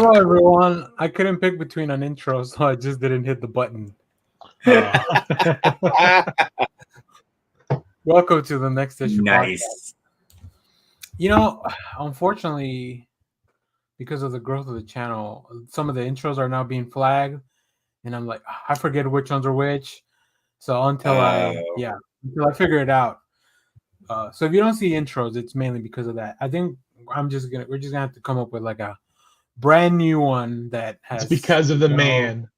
Hello, everyone. I couldn't pick between an intro, so I just didn't hit the button. Welcome to the Next Issue podcast. You know, unfortunately, because of the growth of the channel, some of the intros are now being flagged, and I'm like, I forget which ones are which. So until I figure it out. So if you don't see intros, it's mainly because of that. I think we're just gonna have to come up with like a brand new one that has. It's because of the man.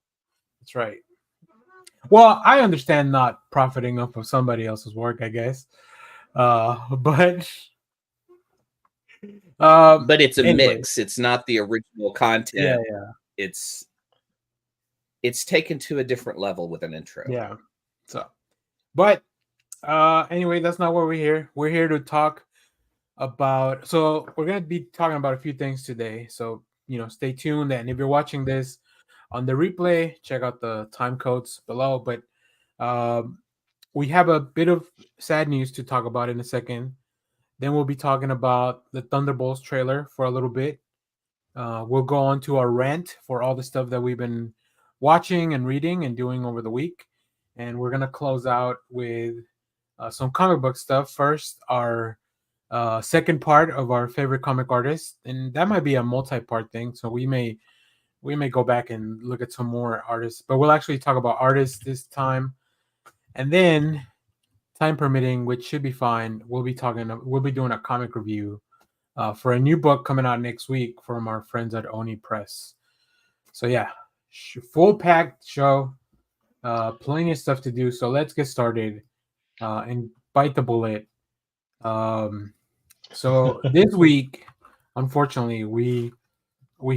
That's right. Well, I understand not profiting off of somebody else's work, I guess. But it's a mix. It's not the original content. Yeah. It's taken to a different level with an intro. Yeah. So, but anyway, that's not why we're here. We're here to talk about. So we're gonna be talking about a few things today. So stay tuned. And if you're watching this on the replay, check out the time codes below. But we have a bit of sad news to talk about in a second. Then we'll be talking about the Thunderbolts trailer for a little bit. We'll go on to our rant for all the stuff that we've been watching and reading and doing over the week. And we're going to close out with some comic book stuff. First, our second part of our favorite comic artist. And that might be a multi-part thing. So we may go back and look at some more artists. But we'll actually talk about artists this time. And then, time permitting, which should be fine, we'll be doing a comic review for a new book coming out next week from our friends at Oni Press. So yeah, full packed show, plenty of stuff to do. So let's get started and bite the bullet. So this week, unfortunately, we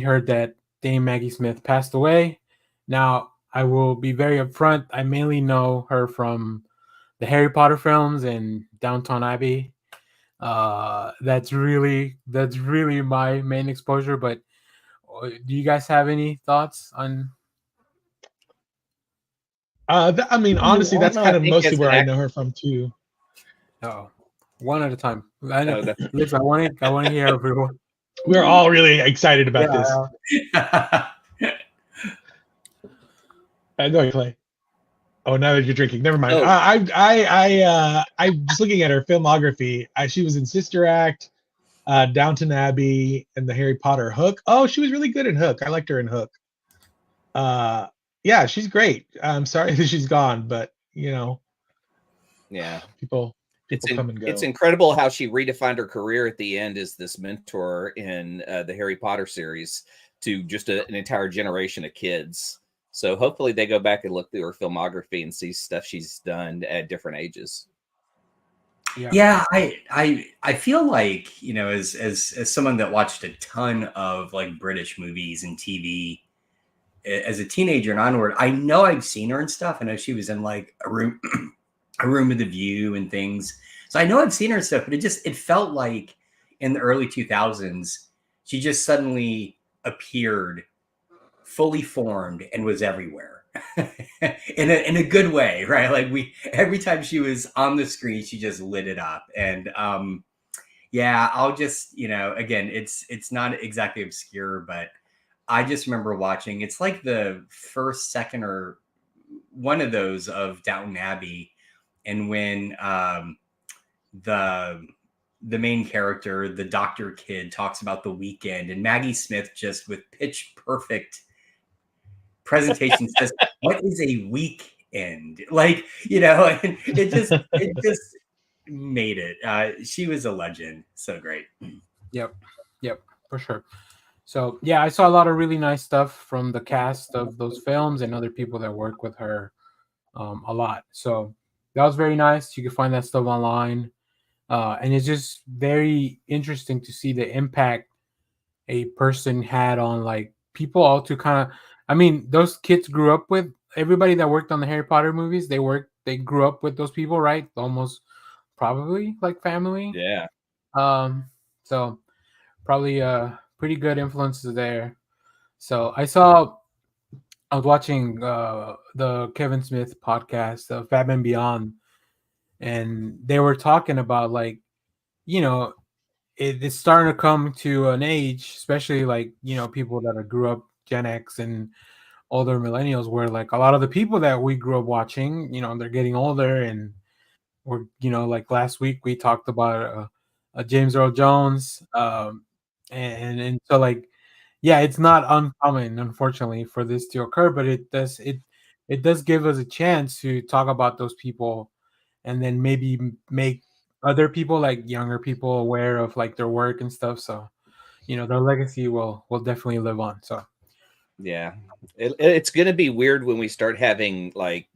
heard that Dame Maggie Smith passed away. Now, I will be very upfront. I mainly know her from the Harry Potter films and Downton Abbey. That's really my main exposure. But do you guys have any thoughts on? Honestly, that's kind of mostly where I know her from too. Oh, one at a time. I know. Listen, I want to hear everyone. We're all really excited about this. Go ahead, Clay. Oh, now that you're drinking, never mind. I was looking at her filmography. She was in Sister Act, Downton Abbey, and the Harry Potter Hook. Oh, she was really good in Hook. I liked her in Hook. Yeah, she's great. I'm sorry that she's gone, but yeah, people come and go. It's incredible how she redefined her career at the end as this mentor in the Harry Potter series to just an entire generation of kids. So hopefully they go back and look through her filmography and see stuff she's done at different ages. Yeah, I feel like, as someone that watched a ton of like British movies and TV as a teenager and onward, I know I've seen her and stuff. I know she was in like a room with a view and things. So I know I've seen her and stuff, but it felt like in the early 2000s, she just suddenly appeared fully formed and was everywhere in a good way, right? Like every time she was on the screen, she just lit it up. And I'll just, again, it's not exactly obscure, but I just remember watching, it's like the first, second, or one of those of Downton Abbey. And when the main character, the doctor kid, talks about the weekend, and Maggie Smith just with pitch perfect presentation says, "What is a weekend?" Like, and it just made it. She was a legend. So great. Yep, for sure. So yeah, I saw a lot of really nice stuff from the cast of those films and other people that work with her a lot. So that was very nice. You can find that stuff online. And it's just very interesting to see the impact a person had on like people all to kind of, those kids grew up with everybody that worked on the Harry Potter movies. They grew up with those people, right? Almost probably like family. Yeah. So probably pretty good influences there. So I was watching the Kevin Smith podcast, Fab and Beyond, and they were talking about like, it's starting to come to an age, especially like people that grew up Gen X and older millennials, where like a lot of the people that we grew up watching, they're getting older, and we're like last week we talked about James Earl Jones, and so like yeah, it's not uncommon, unfortunately, for this to occur, but it does give us a chance to talk about those people, and then maybe make other people, like younger people, aware of like their work and stuff. So their legacy will definitely live on. So yeah, it's gonna be weird when we start having like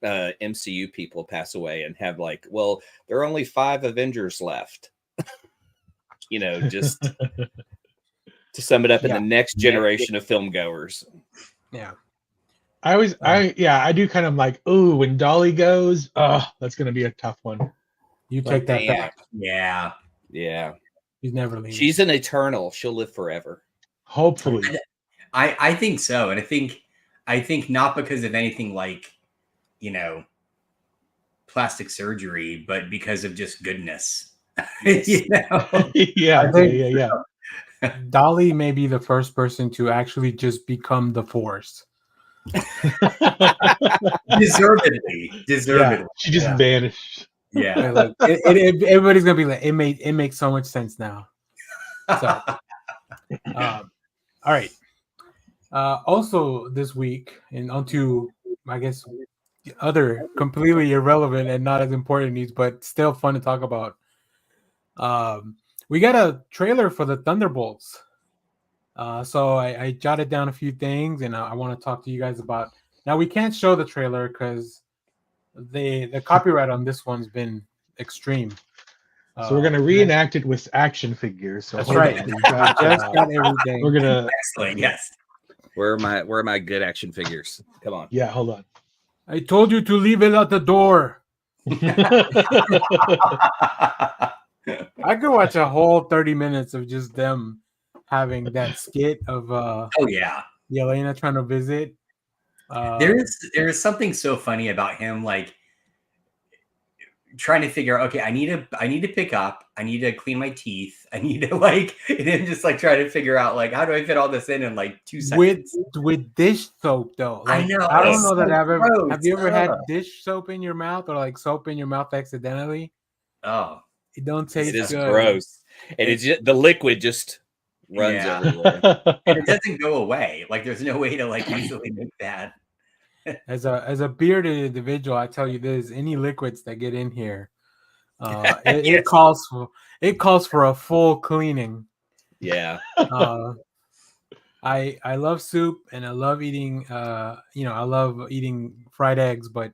MCU people pass away and have like, well, there are only 5 Avengers left. Just to sum it up in the next generation of film goers. Yeah. I do kind of like, ooh, when Dolly goes, that's gonna be a tough one. You take that back. Yeah. She's never leaving. She's an eternal. She'll live forever. Hopefully. I think so. And I think not because of anything like, plastic surgery, but because of just goodness. Yeah. Dolly may be the first person to actually just become the Force. Deservedly. Yeah, she just vanished. Yeah. Like, everybody's gonna be like, it makes so much sense now. So, all right. Also this week, and onto, I guess, other completely irrelevant and not as important news, but still fun to talk about. We got a trailer for the Thunderbolts. So I jotted down a few things, and I want to talk to you guys about. Now, we can't show the trailer because the copyright on this one's been extreme. So we're gonna reenact it with action figures. So that's right. Got everything. We're gonna. Excellent. Yes. Where are my good action figures? Come on. Yeah, hold on. I told you to leave it at the door. I could watch a whole 30 minutes of just them having that skit of Yelena trying to visit. There is something so funny about him, like trying to figure out, okay, I need to pick up, I need to clean my teeth, I need to and then just like try to figure out like, how do I fit all this in like 2 seconds? With dish soap though. Like, I know. I don't know that I've ever. Gross. Have you ever had dish soap in your mouth, or like soap in your mouth accidentally? Oh, it don't taste good. It is gross, and it's just, the liquid just runs everywhere, and it doesn't go away. Like there's no way to like easily make that. As a bearded individual, I tell you this: any liquids that get in here, it calls for a full cleaning. Yeah. I love soup, and I love eating. I love eating fried eggs, but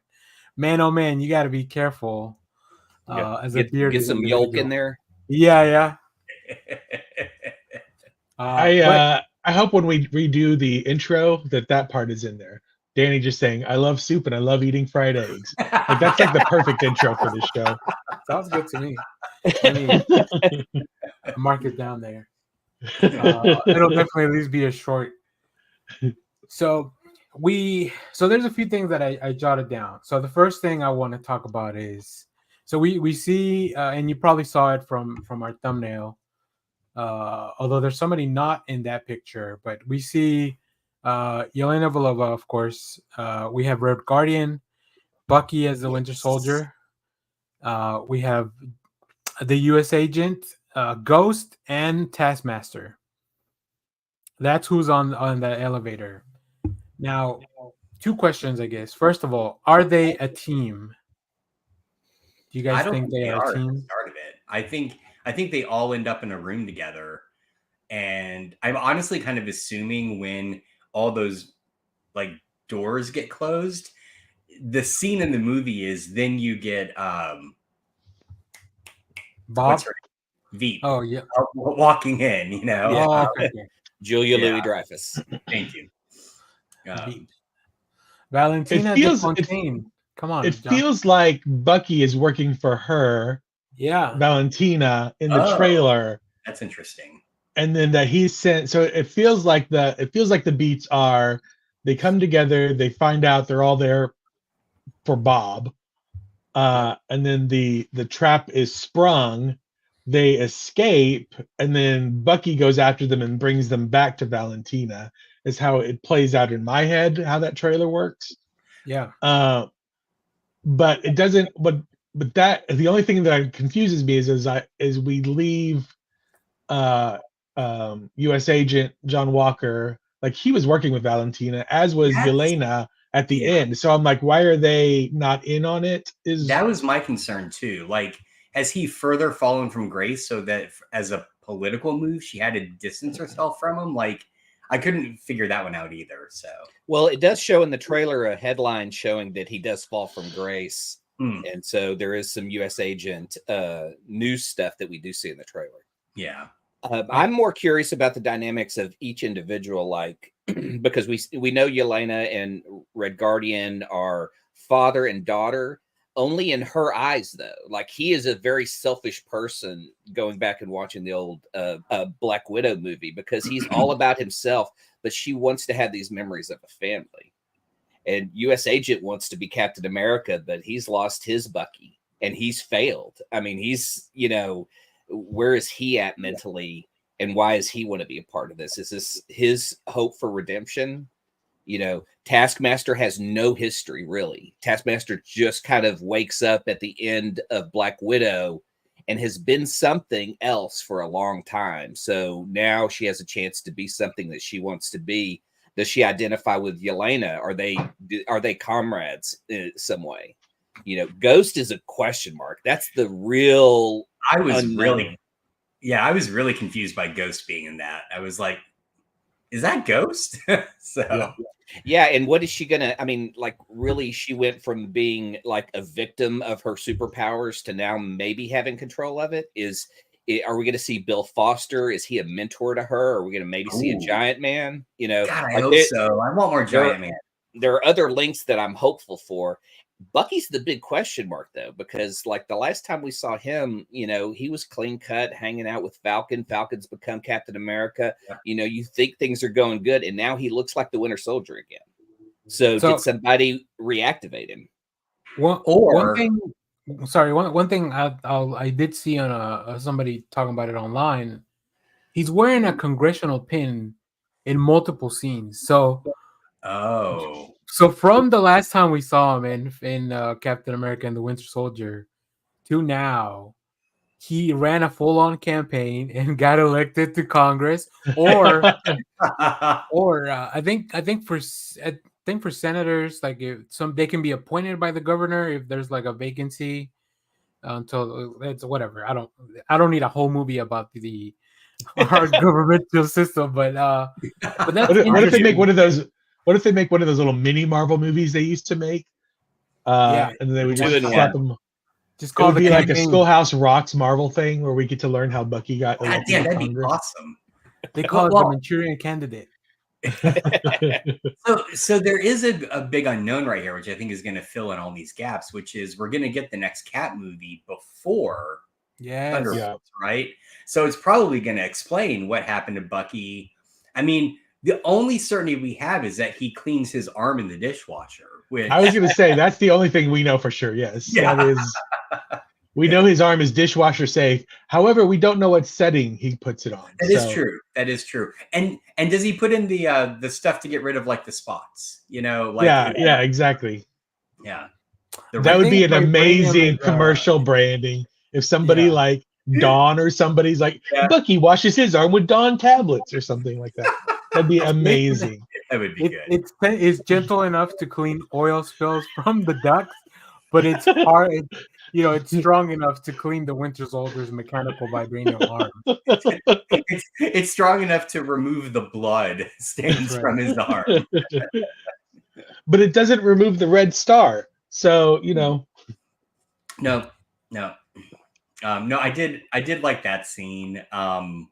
man, oh man, you got to be careful. As a bearded, get some individual. yolk in there. Yeah. I hope when we redo the intro that part is in there. Danny just saying, "I love soup and I love eating fried eggs." Like that's like the perfect intro for this show. Sounds good to me. I mean, mark it down there. It'll definitely at least be a short. So there's a few things that I jotted down. So the first thing I want to talk about is, so we see, and you probably saw it from our thumbnail. Although there's somebody not in that picture, but we see Yelena Belova, of course. We have Red Guardian, Bucky as the Winter Soldier. We have the U.S. Agent, Ghost, and Taskmaster. That's who's on the elevator. Now, 2 questions, I guess. First of all, are they a team? Do you guys think they are a team? At the start of it, I think they all end up in a room together, and I'm honestly kind of assuming when all those like doors get closed, the scene in the movie is then you get Bob Veep. Oh yeah, walking in, Yeah. Okay. Julia Louis-Dreyfus. Thank you. Valentina de Fontaine. Come on. It feels like Bucky is working for her. Yeah. Valentina in the trailer. That's interesting. And then that he's sent. So it feels like the beats are they come together. They find out they're all there for Bob. And then the trap is sprung, they escape, and then Bucky goes after them and brings them back to Valentina. Is how it plays out in my head, how that trailer works. Yeah. But it doesn't. But that the only thing that confuses me is we leave U.S. Agent John Walker, like he was working with Valentina, as was Yelena at the end. So I'm like, why are they not in on it? That was my concern too. Like, has he further fallen from grace so that as a political move, she had to distance herself from him? Like, I couldn't figure that one out either. So, well, it does show in the trailer a headline showing that he does fall from grace. And so there is some U.S. Agent news stuff that we do see in the trailer. Yeah. I'm more curious about the dynamics of each individual, like, because we know Yelena and Red Guardian are father and daughter, only in her eyes, though. Like, he is a very selfish person, going back and watching the old Black Widow movie, because he's all about himself, but she wants to have these memories of a family. And U.S. Agent wants to be Captain America, but he's lost his Bucky and he's failed. I mean, he's, where is he at mentally, and why does he want to be a part of this? Is this his hope for redemption? Taskmaster has no history, really. Taskmaster just kind of wakes up at the end of Black Widow and has been something else for a long time. So now she has a chance to be something that she wants to be. Does she identify with Yelena? Are they comrades in some way? Ghost is a question mark. That's the real. I was really confused by Ghost being in that. I was like, is that Ghost? Yeah. And what is she gonna? I mean, like, really, she went from being like a victim of her superpowers to now maybe having control of it. Are we going to see Bill Foster? Is he a mentor to her? Are we going to maybe see a Giant Man? God, I hope so. I want more Giant Man. There are other links that I'm hopeful for. Bucky's the big question mark, though, because like the last time we saw him, he was clean cut, hanging out with Falcon. Falcon's become Captain America. Yeah. You think things are going good, and now he looks like the Winter Soldier again. So did somebody reactivate him? One thing I did see on somebody talking about it online. He's wearing a congressional pin in multiple scenes. So from the last time we saw him in Captain America and the Winter Soldier to now, he ran a full-on campaign and got elected to Congress, or I think for senators, like they can be appointed by the governor if there's like a vacancy until it's whatever. I don't need a whole movie about our governmental system, but that's what if they make one of those? What if they make one of those little mini Marvel movies they used to make? And then they would just slap them. Just call it be like a Schoolhouse Rocks Marvel thing where we get to learn how Bucky got elected. Yeah, that'd be awesome. They call it the Manchurian Candidate. So there is a big unknown right here, which I think is going to fill in all these gaps, which is we're going to get the next Cat movie before Thunderbolts, right? So it's probably going to explain what happened to Bucky. I mean, the only certainty we have is that he cleans his arm in the dishwasher. Which I was going to say that's the only thing we know for sure. Yes, that is. We know his arm is dishwasher safe. However, we don't know what setting he puts it on. That is true. That is true. And does he put in the stuff to get rid of like the spots? Yeah, exactly. Yeah, that would be an amazing commercial branding if somebody like Dawn or somebody's like Bucky washes his arm with Dawn tablets or something like that. That'd be amazing. That would be good. It's gentle enough to clean oil spills from the ducts, but it's hard. It's strong enough to clean the Winter Soldier's mechanical vibranium arm. It's strong enough to remove the blood stains from his arm. But it doesn't remove the red star. So, No. I did like that scene. I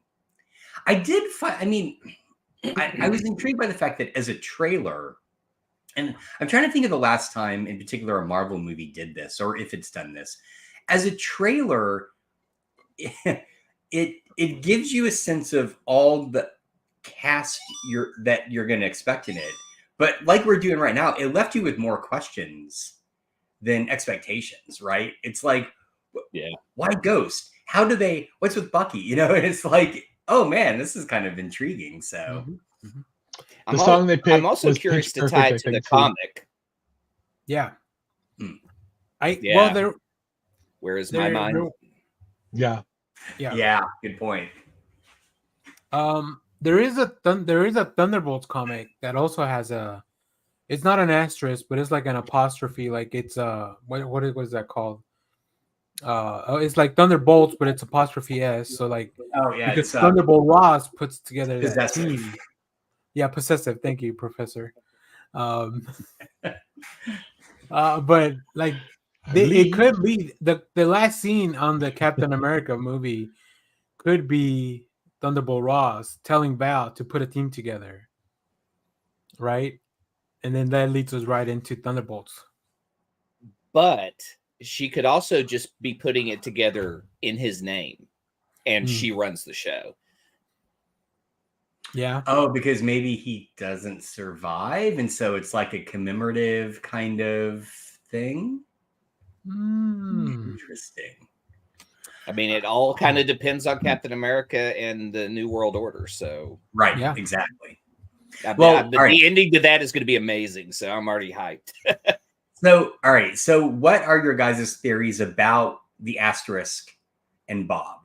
was intrigued by the fact that as a trailer, and I'm trying to think of the last time in particular a Marvel movie did this, or if it's done this. As a trailer, it gives you a sense of all the cast that you're going to expect in it. But like we're doing right now, it left you with more questions than expectations, right? It's like, why Ghost? what's with Bucky? You know, and it's like, oh man, this is kind of intriguing. So the song they picked I'm also was curious Pitch to Perfect, tie I it to the think, too. comic. Yeah. Yeah. Well, there. Where is my mind? Yeah. Good point. There is a Thunderbolts comic that also has a. It's not an asterisk, but it's like an apostrophe. Like it's what was that called? It's like Thunderbolts, but it's apostrophe S. So like, because it's Thunderbolt Ross puts together that possessive. team. Yeah, possessive. Thank you, Professor. But like, it could be the last scene on the Captain America movie could be Thunderbolt Ross telling Val to put a team together, right? And then that leads us right into Thunderbolts. But she could also just be putting it together in his name, and she runs the show. Yeah. Oh, because maybe he doesn't survive, and so it's like a commemorative kind of thing. Interesting. I mean, it all kind of depends on Captain America and the New World Order. So right, yeah, exactly. The ending to that is going to be amazing. So I'm already hyped. So, all right. So, what are your guys' theories about the asterisk and Bob?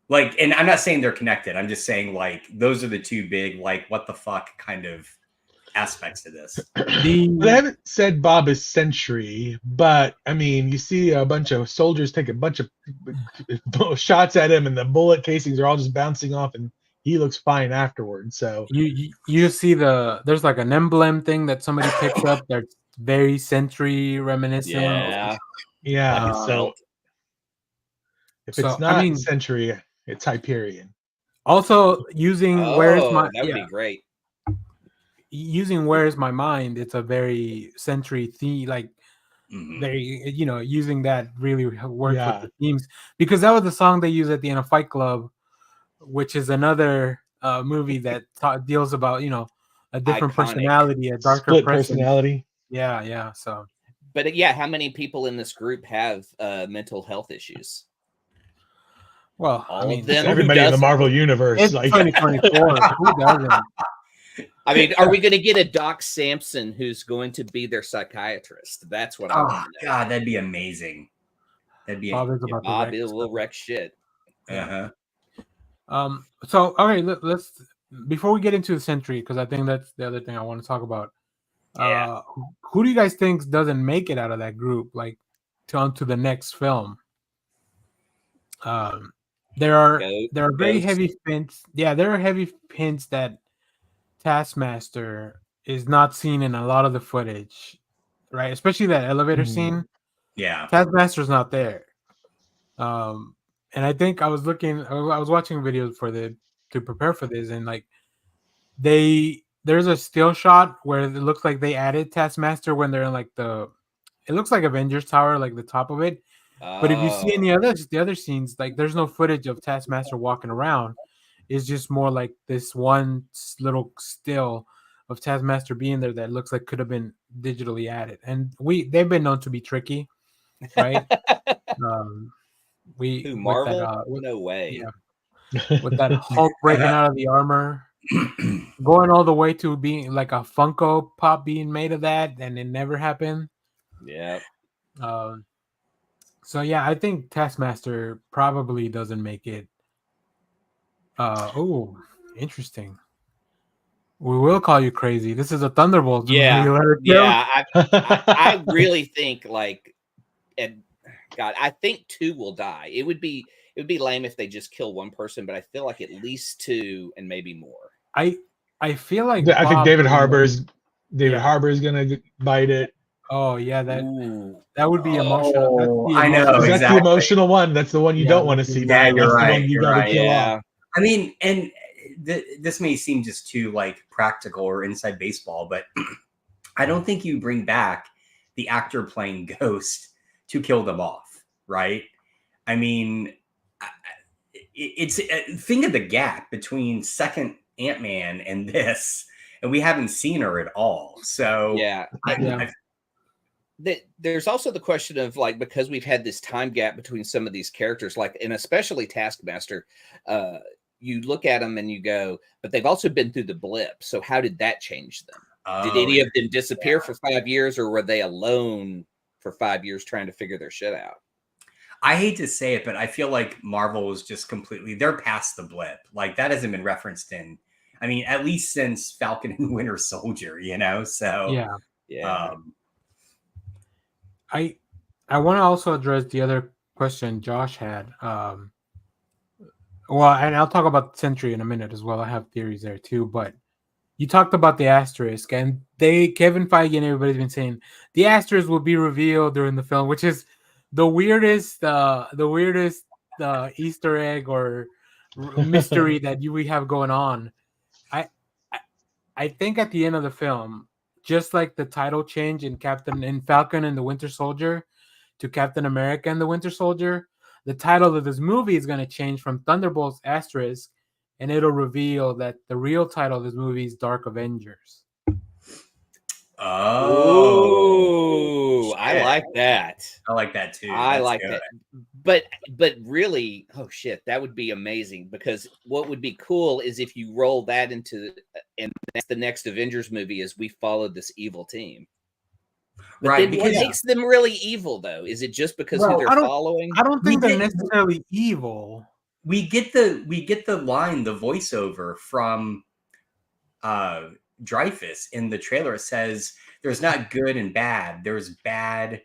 Like, and I'm not saying they're connected. I'm just saying, like, those are the two big, like, what the fuck kind of aspects to this. They haven't said Bob is Sentry, but I mean, you see a bunch of soldiers take a bunch of shots at him, and the bullet casings are all just bouncing off, and he looks fine afterwards. So you see there's like an emblem thing that somebody picks up that's very Sentry reminiscent. Yeah. So if it's not Sentry, it's Hyperion. Also, using Where's My that would be great. Using Where's My Mind, it's a very Sentry theme, like very, using that really works with the themes, because that was the song they use at the end of Fight Club, which is another movie that deals about a different personality, a darker split personality. Yeah. So, but how many people in this group have mental health issues? Well, all of them. Everybody in the Marvel universe. It's like 2024. Who doesn't? I mean, are we going to get a Doc Samson who's going to be their psychiatrist? That's what I want to know. God, that'd be amazing. That'd be Bob will wreck shit. So, all right, let's before we get into the Sentry, because I think that's the other thing I want to talk about. Who do you guys think doesn't make it out of that group, like onto the next film? There are very heavy hints. Yeah, there are heavy hints that Taskmaster is not seen in a lot of the footage, right? Especially that elevator scene. Yeah, Taskmaster's not there. And I think I was watching videos to prepare for this, and like there's a still shot where it looks like they added Taskmaster when they're in like it looks like Avengers Tower, like the top of it. But if you see the other scenes, like there's no footage of Taskmaster walking around. It's just more like this one little still of Taskmaster being there that looks like could have been digitally added. And they've been known to be tricky, right? Marvel? No way. Yeah. With that Hulk breaking out of the armor, going all the way to being like a Funko Pop being made of that, and it never happened. Yeah. So yeah, I think Taskmaster probably doesn't make it. Interesting. We will call you crazy. This is a Thunderbolts. I really think I think 2 will die. It would be lame if they just kill one person, but I feel like at least 2 and maybe more. I feel like I think David Harbour is gonna bite it. Oh yeah, that would be emotional. I know. That's the emotional one. That's the one you don't want to see. Yeah, you're right. You got to kill off. I mean, and this may seem just too like practical or inside baseball, but I don't think you bring back the actor playing Ghost to kill them off, right? I mean, it's think of the gap between second Ant-Man and this, and we haven't seen her at all. So there's also the question of like, because we've had this time gap between some of these characters, like, and especially Taskmaster, you look at them and you go, but they've also been through the blip. So how did that change them? Did any of them disappear for 5 years, or were they alone for 5 years trying to figure their shit out? I hate to say it, but I feel like Marvel is just completely, they're past the blip. Like that hasn't been referenced in, I mean, at least since Falcon and Winter Soldier, you know? So yeah. I want to also address the other question Josh had. Well, and I'll talk about Sentry in a minute as well. I have theories there too, but you talked about the asterisk, and Kevin Feige and everybody's been saying the asterisk will be revealed during the film, which is the weirdest Easter egg or mystery that we have going on. I think at the end of the film, just like the title change in Falcon and the Winter Soldier to Captain America and the Winter Soldier, the title of this movie is going to change from Thunderbolts asterisk, and it'll reveal that the real title of this movie is Dark Avengers. Oh, I like that. I like that too. I like that. But really, oh shit, that would be amazing, because what would be cool is if you roll that into, and that's the next Avengers movie, is we followed this evil team. But right, because what makes them really evil though? Is it just because who they're following? I don't think they're necessarily evil. We get the line, the voiceover from Dreyfus in the trailer. It says there's not good and bad, there's bad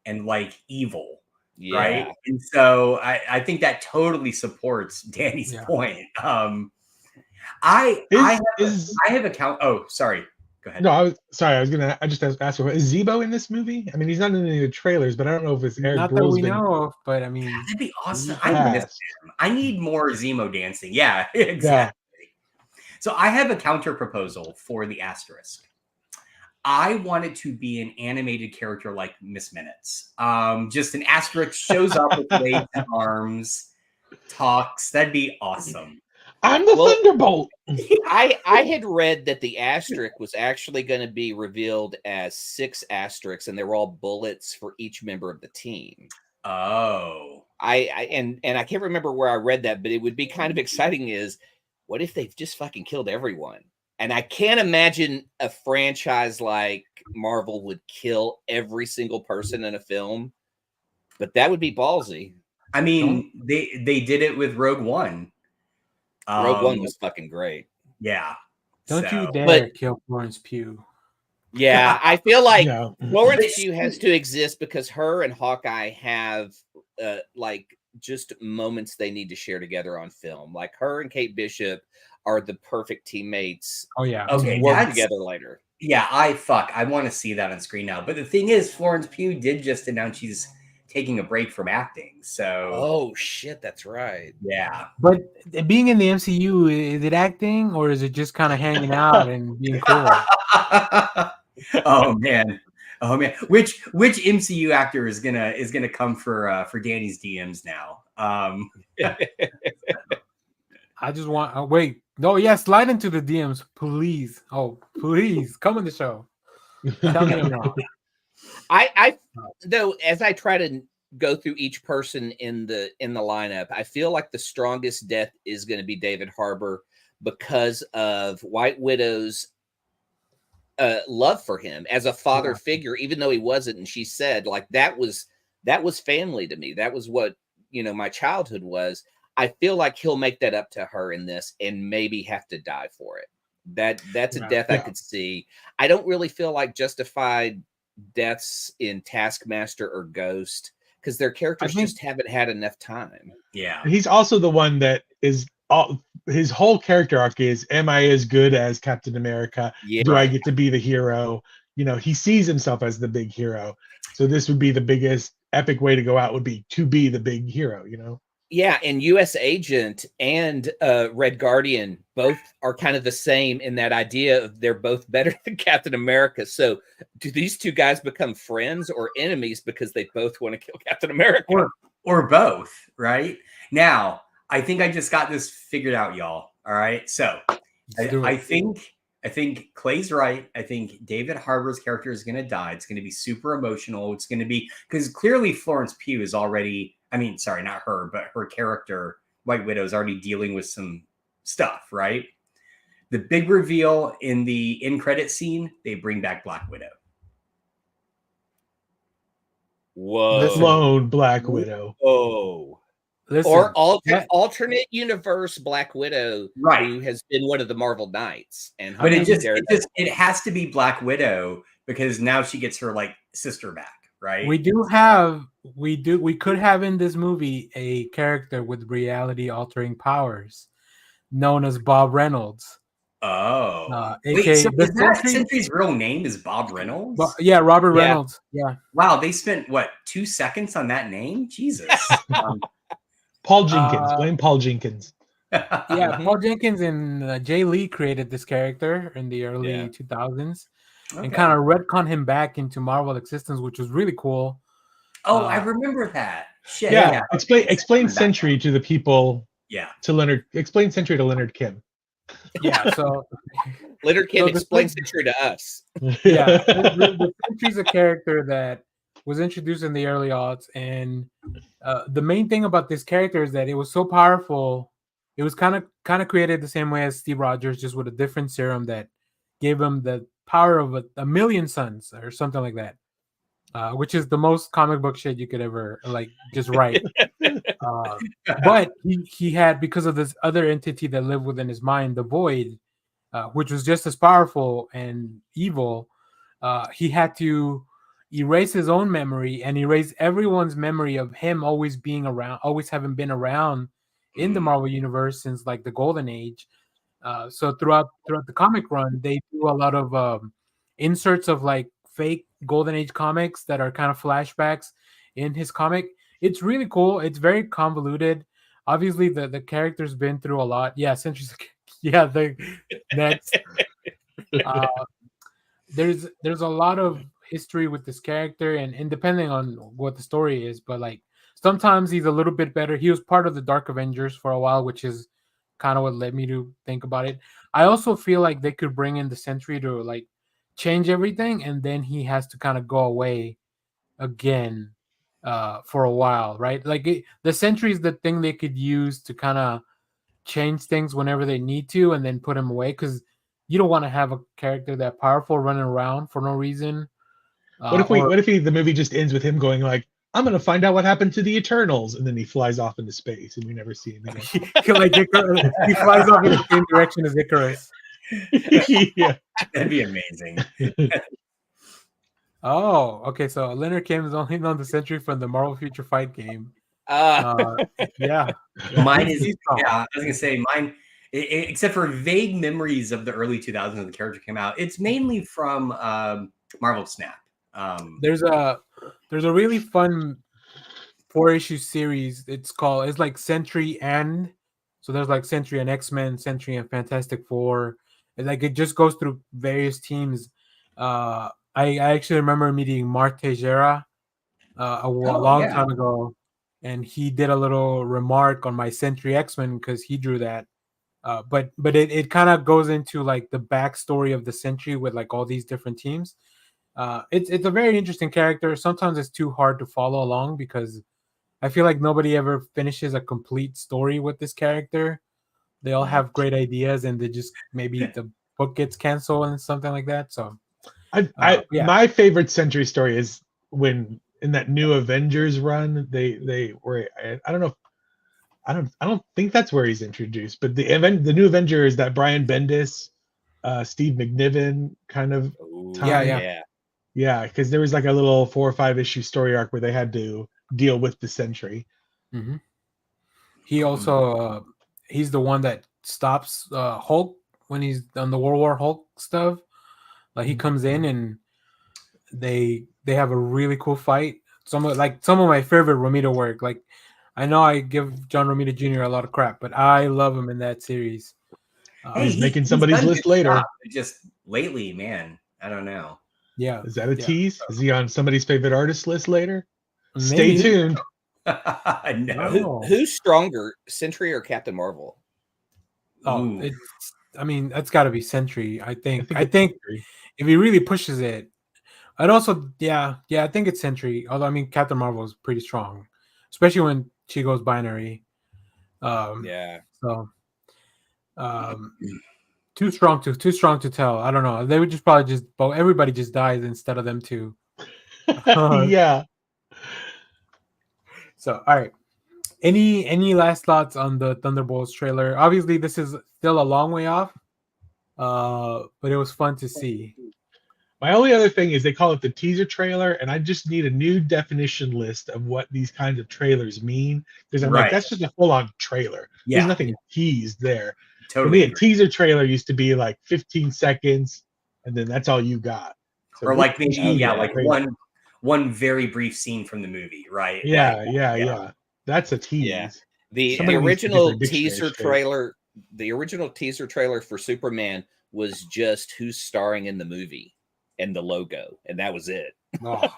and like evil. Yeah. Right. And so I think that totally supports Danny's point. I have a count. Oh, sorry. Go ahead. No, I just asked you, is Zebo in this movie? I mean, he's not in any of the trailers, but I don't know if it's Eric not that we know of, but I mean, that'd be awesome. I miss him. I need more Zemo dancing. Yeah, exactly. Yeah. So I have a counter proposal for the asterisk. I want it to be an animated character like Miss Minutes. Just an asterisk shows up with legs and arms, talks. That'd be awesome. I'm the Thunderbolt. I had read that the asterisk was actually going to be revealed as 6 asterisks, and they were all bullets for each member of the team. Oh. I can't remember where I read that, but it would be kind of exciting is, what if they've just fucking killed everyone? And I can't imagine a franchise like Marvel would kill every single person in a film, but that would be ballsy. I mean, they did it with Rogue One. Rogue One was fucking great. Yeah. Don't you dare kill Florence Pugh. Yeah, I feel like Florence Pugh has to exist because her and Hawkeye have like just moments they need to share together on film. Like her and Kate Bishop are the perfect teammates. Oh yeah. Okay. Work together later. Yeah, I want to see that on screen now. But the thing is, Florence Pugh did just announce she's taking a break from acting. So oh shit, that's right. Yeah. But being in the MCU, is it acting or is it just kind of hanging out and being cool? Oh man. Which MCU actor is gonna come for Danny's DMs now? I just want wait. No, slide into the DMs, please. Oh, please come on the show. Tell me I'm wrong. I though, as I try to go through each person in the lineup, I feel like the strongest death is going to be David Harbour because of White Widow's love for him as a father figure, even though he wasn't. And she said, like, that was family to me. That was what, my childhood was. I feel like he'll make that up to her in this and maybe have to die for it. That's a death I could see. I don't really feel like justified deaths in Taskmaster or Ghost because their characters just haven't had enough time. Yeah. He's also the one that is his whole character arc is, am I as good as Captain America? Yeah. Do I get to be the hero? He sees himself as the big hero. So this would be the biggest epic way to go out, would be to be the big hero, Yeah, and U.S. Agent and Red Guardian both are kind of the same in that idea of they're both better than Captain America. So do these two guys become friends or enemies because they both want to kill Captain America? Or both, right? Now, I think I just got this figured out, y'all. All right. So I think I think Clay's right. I think David Harbour's character is going to die. It's going to be super emotional. It's going to be because clearly Florence Pugh is already, I mean, sorry, not her, but her character, White Widow, is already dealing with some stuff, right? The big reveal in the end credit scene, they bring back Black Widow. Whoa. Clone Black Widow. Whoa. Listen, Or alternate universe Black Widow, Right. who has been one of the Marvel Knights. And But it has to be Black Widow because now she gets her like sister back, right? we could have in this movie a character with reality altering powers known as Bob Reynolds. Oh, aka so the is that Sentry- Sentry's real name is Bob Reynolds? yeah, Robert Yeah. Reynolds. Yeah. Wow, they spent what 2 seconds on that name? Jesus. Paul Jenkins. Blame Paul Jenkins. Yeah, Paul Jenkins and Jay Lee created this character in the early 2000s and kind of retconned him back into Marvel existence, which was really cool. Oh, I remember that. Shit. Yeah. Explain Sentry to the people. Yeah. To Leonard. Explain Sentry to Leonard Kim. Yeah, so Leonard Kim so explains Sentry to us. Yeah, the Sentry's a character that was introduced in the early aughts, and the main thing about this character is that it was so powerful. It was kind of created the same way as Steve Rogers, just with a different serum that gave him the power of a million suns or something like that, which is the most comic book shit you could ever like just write. But he had, because of this other entity that lived within his mind, the Void, which was just as powerful and evil. He had to erase his own memory and erase everyone's memory of him always being around, always having been around in the Marvel universe since like the Golden Age. So throughout the comic run, they do a lot of inserts of like fake Golden Age comics that are kind of flashbacks in his comic. It's really cool. It's very convoluted. Obviously, the character's been through a lot. Yeah, Sentry's the next. There's a lot of history with this character, and depending on what the story is, but like sometimes he's a little bit better. He was part of the Dark Avengers for a while, which is kind of what led me to think about it. I also feel like they could bring in the Sentry to like change everything, and then he has to kind of go away again for a while, right? Like the Sentry is the thing they could use to kind of change things whenever they need to, and then put him away, because you don't want to have a character that powerful running around for no reason. What if the movie just ends with him going like, I'm going to find out what happened to the Eternals, and then he flies off into space and we never see him again. He flies off in the same direction as Icarus. Yeah, that'd be amazing. Oh, okay. So Leonard Kim is only known the Sentry from the Marvel Future Fight game. Yeah. Mine is. Yeah, I was gonna say mine. Except for vague memories of the early 2000s when the character came out, it's mainly from Marvel Snap. There's a really fun 4-issue series. It's like Sentry and, so there's like Sentry and X-Men, Sentry and Fantastic Four. And like it just goes through various teams. I actually remember meeting Mark Teixeira a long time ago, and he did a little remark on my Sentry X-Men because he drew that. But it kind of goes into like the backstory of the Sentry with like all these different teams. It's a very interesting character. Sometimes it's too hard to follow along because I feel like nobody ever finishes a complete story with this character. They all have great ideas, and they just maybe the book gets canceled and something like that. So, my favorite Sentry story is when in that new Avengers run, they were, I don't know. I don't think that's where he's introduced, but the new Avenger is that Brian Bendis, Steve McNiven kind of time. Yeah, because there was like a little 4 or 5 issue story arc where they had to deal with the Sentry. Mm-hmm. He also he's the one that stops Hulk when he's on the World War Hulk stuff. Like he comes in and they have a really cool fight. Some of my favorite Romita work. Like I know I give John Romita Jr. a lot of crap, but I love him in that series. He's making somebody's list later. Just lately, man, I don't know. Yeah, is that a tease? Is he on somebody's favorite artist list later? Maybe. Stay tuned. No. Who's stronger, Sentry or Captain Marvel? Oh, I mean, that's got to be Sentry. I think if he really pushes it, I'd also I think it's Sentry. Although I mean, Captain Marvel is pretty strong, especially when she goes binary. So, too strong to tell. I don't know. They would just probably everybody just dies instead of them two. Yeah. So, all right. Any last thoughts on the Thunderbolts trailer? Obviously, this is still a long way off, but it was fun to see. My only other thing is they call it the teaser trailer, and I just need a new definition list of what these kinds of trailers mean. Because I'm like, that's just a full-on trailer. Yeah. There's nothing teased there. Totally. For me, a teaser trailer used to be like 15 seconds, and then that's all you got. So or like maybe like one very brief scene from the movie, right? Yeah. That's a tease. Yeah. The original teaser trailer, for Superman was just who's starring in the movie and the logo, and that was it. Oh,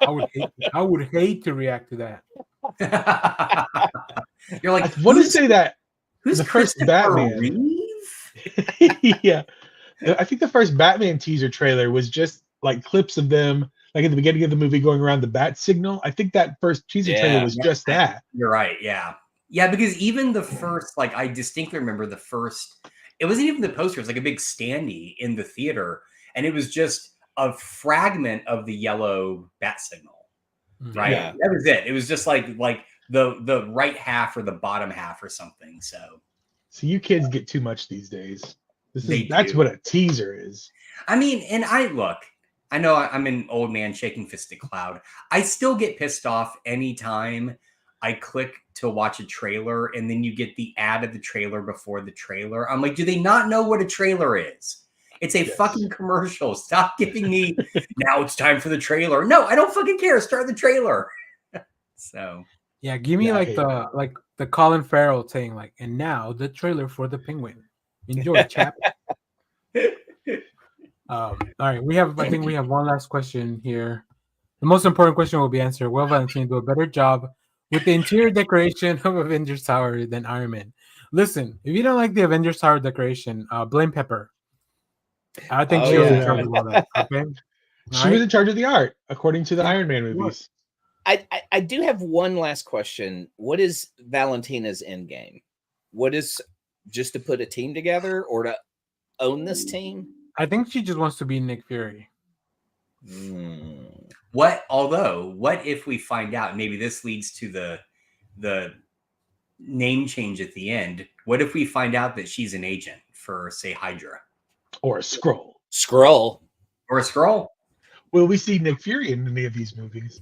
I would hate to react to that. You're like, I want to say that who's the first Batman? Yeah, I think the first Batman teaser trailer was just like clips of them, like at the beginning of the movie, going around the bat signal. I think that first teaser trailer was just that. You're right. Yeah, because even the first, like, I distinctly remember the first. It wasn't even the poster; it was like a big standee in the theater, and it was just a fragment of the yellow bat signal. Right. Yeah. That was it. It was just like the right half or the bottom half or something. So you kids get too much these days. That's what a teaser is. I mean, and I know I'm an old man shaking fisted cloud. I still get pissed off anytime I click to watch a trailer and then you get the ad of the trailer before the trailer. I'm like, do they not know what a trailer is? It's a fucking commercial. Stop giving me now it's time for the trailer. No, I don't fucking care. Start the trailer. So yeah, give me the Colin Farrell saying like, and now the trailer for the Penguin. Enjoy, chap. All right, I think we have one last question here. The most important question will be answered. Will Valentine do a better job with the interior decoration of Avengers Tower than Iron Man? Listen, if you don't like the Avengers Tower decoration, blame Pepper. I think she was in charge of all that. Okay, she was in charge of the art, according to the Iron Man movies. I do have one last question. What is Valentina's end game? What is just to put a team together or to own this team? I think she just wants to be Nick Fury. What if we find out, maybe this leads to the name change at the end. What if we find out that she's an agent for, say, Hydra? Or a Skrull. Or a Skrull. Will we see Nick Fury in any of these movies?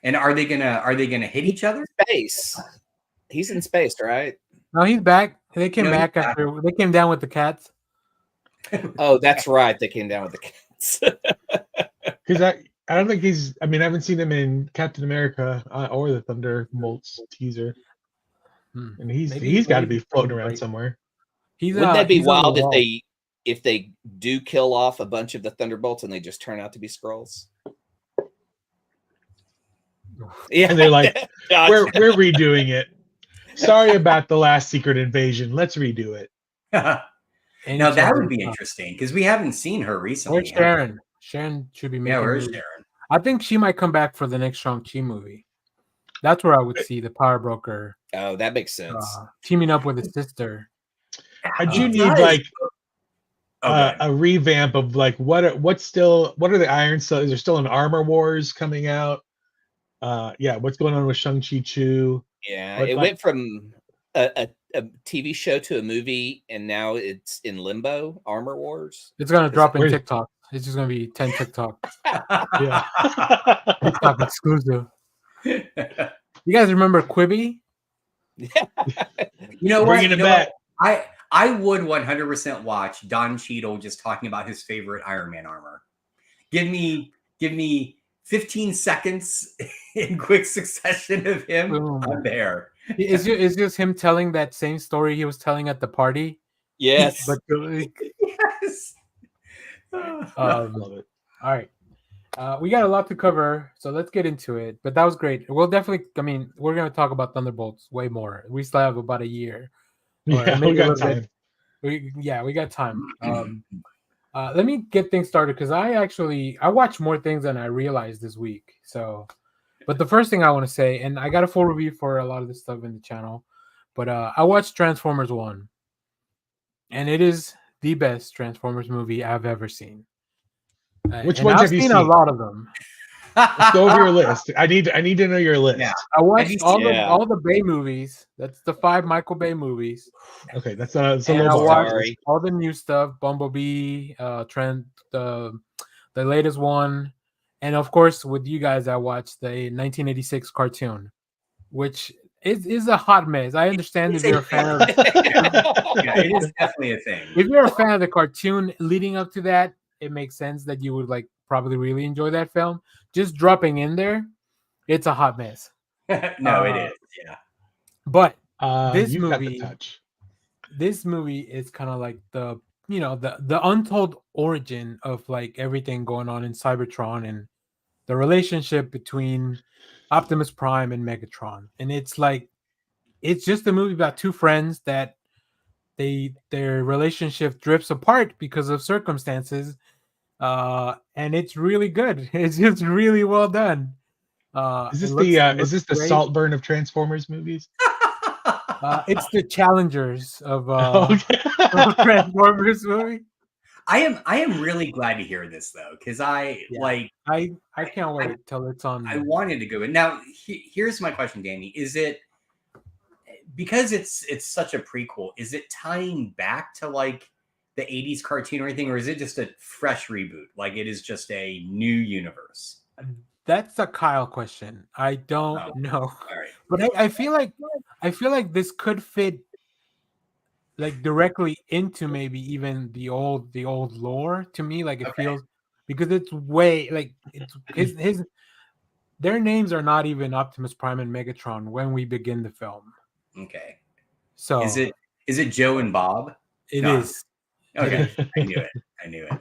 And are they gonna hit each other? Space. He's in space, right? No, he's back. They came back after they came down with the cats. Oh, that's right. They came down with the cats. Because I don't think he's. I mean, I haven't seen him in Captain America or the Thunderbolts teaser, and he's got to be floating around somewhere. Wouldn't that be wild if they do kill off a bunch of the Thunderbolts and they just turn out to be Skrulls? Yeah, and they're like, we're redoing it. Sorry about the last Secret Invasion. Let's redo it. Now that would be interesting because we haven't seen her recently. Where's Sharon? Sharon should be making. Yeah, where's Sharon? I think she might come back for the next Shang-Chi movie. That's where I would see the Power Broker. Oh, that makes sense. Teaming up with his sister. I do need like a revamp of like what are the Iron Stuff? Is there still an Armor Wars coming out? What's going on with Shang-Chi 2? Yeah, it went from a TV show to a movie, and now it's in limbo. Armor Wars. It's gonna drop in TikTok. It's just gonna be 10 TikTok. Yeah, TikTok exclusive. You guys remember Quibi? Yeah. You know bringing it back. I would 100% watch Don Cheadle just talking about his favorite Iron Man armor. Give me 15 seconds in quick succession of him. Boom. I'm there. Is just him telling that same story he was telling at the party? Yes. But yes. Love it. All right. We got a lot to cover, so let's get into it. But that was great. We'll definitely, we're going to talk about Thunderbolts way more. We still have about a year. Yeah, we got time. we got time. Let me get things started because I watched more things than I realized this week. So, but the first thing I want to say, and I got a full review for a lot of this stuff in the channel, but I watched Transformers 1, and it is the best Transformers movie I've ever seen. Which and ones I've have you seen seen? a lot of them. Let's go over your list. I need to know your list. Yeah. I watched all Yeah. the Bay movies. That's the 5 Michael Bay movies. Okay, that's a And I low bar. watched all the new stuff, Bumblebee, Trent, the latest one, and of course with you guys, I watched the 1986 cartoon, which is a hot mess. I understand if you're a fan of Yeah, it is definitely a thing. if you're a fan of the cartoon leading up to that, it makes sense that you would like probably really enjoy that film. Just dropping in there, it's a hot mess. No, it is. Yeah. But this You've got the movie, touch. this movie is kind of like the the untold origin of like everything going on in Cybertron and the relationship between Optimus Prime and Megatron. And it's like it's just a movie about two friends that their relationship drifts apart because of circumstances. And it's really good. It's just really well done. Is this it is this the great. Saltburn of Transformers movies? It's the challengers of Okay. Transformers movie. I am really glad to hear this though, because I can't wait till it's on. I wanted to go in. Now, here's my question, Danny. Is it because it's such a prequel? Is it tying back to like the 80s cartoon or anything, or is it just a fresh reboot? Like it is just a new universe? That's a Kyle question. I don't know. All right. But I feel like this could fit like directly into maybe even the old lore to me. Like it feels because it's way like it's his their names are not even Optimus Prime and Megatron when we begin the film. Okay. So is it Joe and Bob? It is. Okay. I knew it.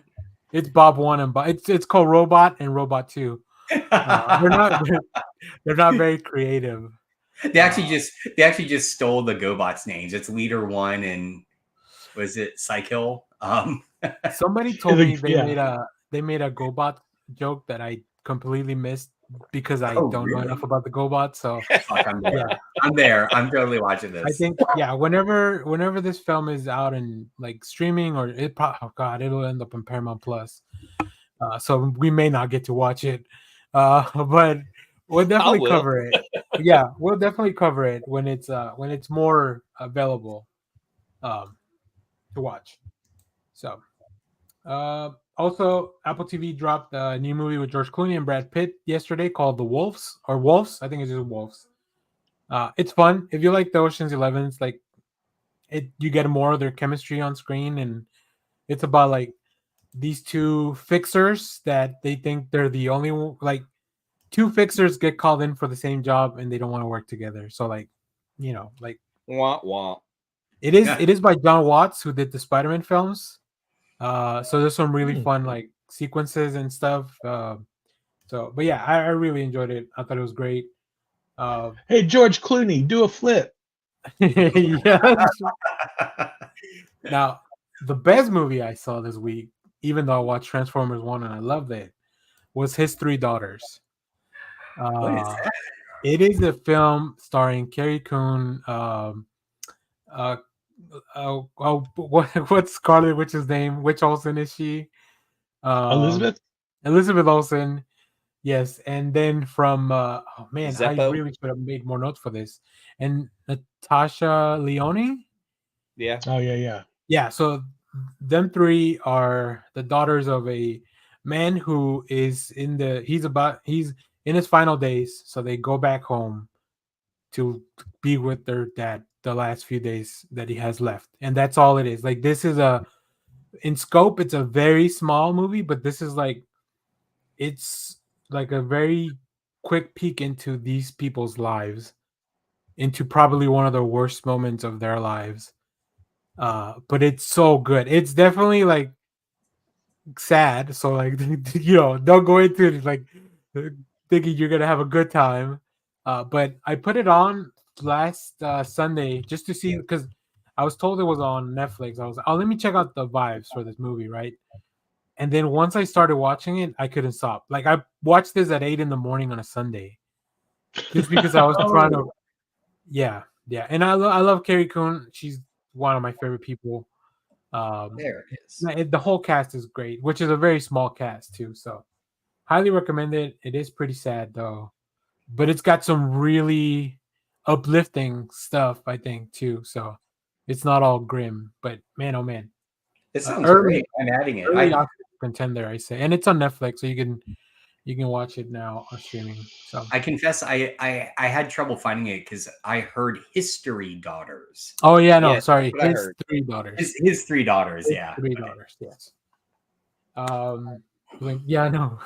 It's Bob 1 and Bob. It's called Robot and Robot 2. They're not very creative. They actually just stole the GoBots names. It's Leader 1 and was it Cykill? Somebody told me they made a GoBot joke that I completely missed because I don't know enough about the GoBots. So I'm there. I'm totally watching this. I think whenever this film is out and like streaming or it'll end up on Paramount Plus. So we may not get to watch it. But we'll definitely cover it. Yeah, we'll definitely cover it when it's more available to watch. So also Apple TV dropped a new movie with George Clooney and Brad Pitt yesterday called The Wolves or Wolves. I think it's just Wolves. It's fun. If you like the Ocean's 11s, like you get more of their chemistry on screen, and it's about like these two fixers that they think they're the only one, like two fixers get called in for the same job and they don't want to work together. So like, like wah wah. It is by John Watts, who did the Spider-Man films. So there's some really fun like sequences and stuff. But yeah, I really enjoyed it. I thought it was great. Hey, George Clooney, do a flip. Yes. Now, the best movie I saw this week, even though I watched Transformers 1 and I loved it, was His Three Daughters. What is that? It is a film starring Carrie Coon. What's Scarlet Witch's name? Which Olsen is she? Elizabeth Olsen. Yes, and then from I really should have made more notes for this. And Natasha Lyonne. Yeah. Oh yeah. Yeah. So them three are the daughters of a man who is he's in his final days. So they go back home to be with their dad the last few days that he has left, and that's all it is. Like this is in scope, it's a very small movie, but this is like it's like a very quick peek into these people's lives, into probably one of the worst moments of their lives. But it's so good. It's definitely like sad. So like don't go into it like thinking you're gonna have a good time. But I put it on last Sunday just to see because I was told it was on Netflix. I was like, oh, let me check out the vibes for this movie, right? And then once I started watching it, I couldn't stop. Like I watched this at 8 in the morning on a Sunday, just because I was trying to. Yeah, yeah, and I love Carrie Coon. She's one of my favorite people. There it is. The whole cast is great, which is a very small cast too. So highly recommend it. It is pretty sad though, but it's got some really uplifting stuff, I think, too. So it's not all grim, but man, oh man, It sounds early, great. I'm adding it. early Oscar contender, I say, and it's on Netflix, so you can watch it now on streaming. So I confess, I had trouble finding it because I heard History Daughters. oh yeah, no, Yes, sorry, that's what I his heard. 3 daughters. His 3 daughters, yeah. 3 daughters, yes. Yeah, no.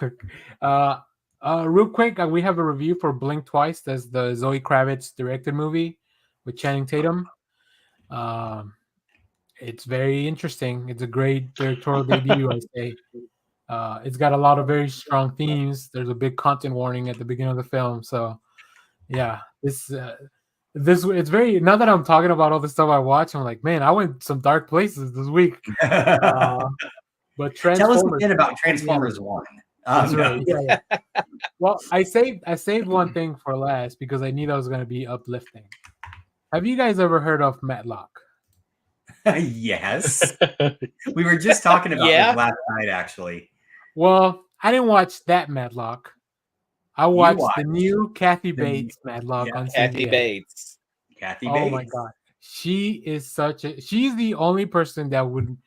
Real quick, we have a review for Blink Twice. That's the Zoe Kravitz directed movie with Channing Tatum. It's very interesting. It's a great directorial debut, I say. It's got a lot of very strong themes. There's a big content warning at the beginning of the film. So, yeah, this it's very. Now that I'm talking about all the stuff I watch, I'm like, man, I went some dark places this week. But Tell us Transformers. again about Transformers 1. That's No. right. Yeah. Well, I saved one thing for last because I knew that was going to be uplifting. Have you guys ever heard of Matlock? Yes. We were just talking about this last night, actually. Well, I didn't watch that Matlock. I watched the new Kathy Bates Matlock on Kathy CBS. Bates. Kathy Oh Bates. my god, she is she's the only person that would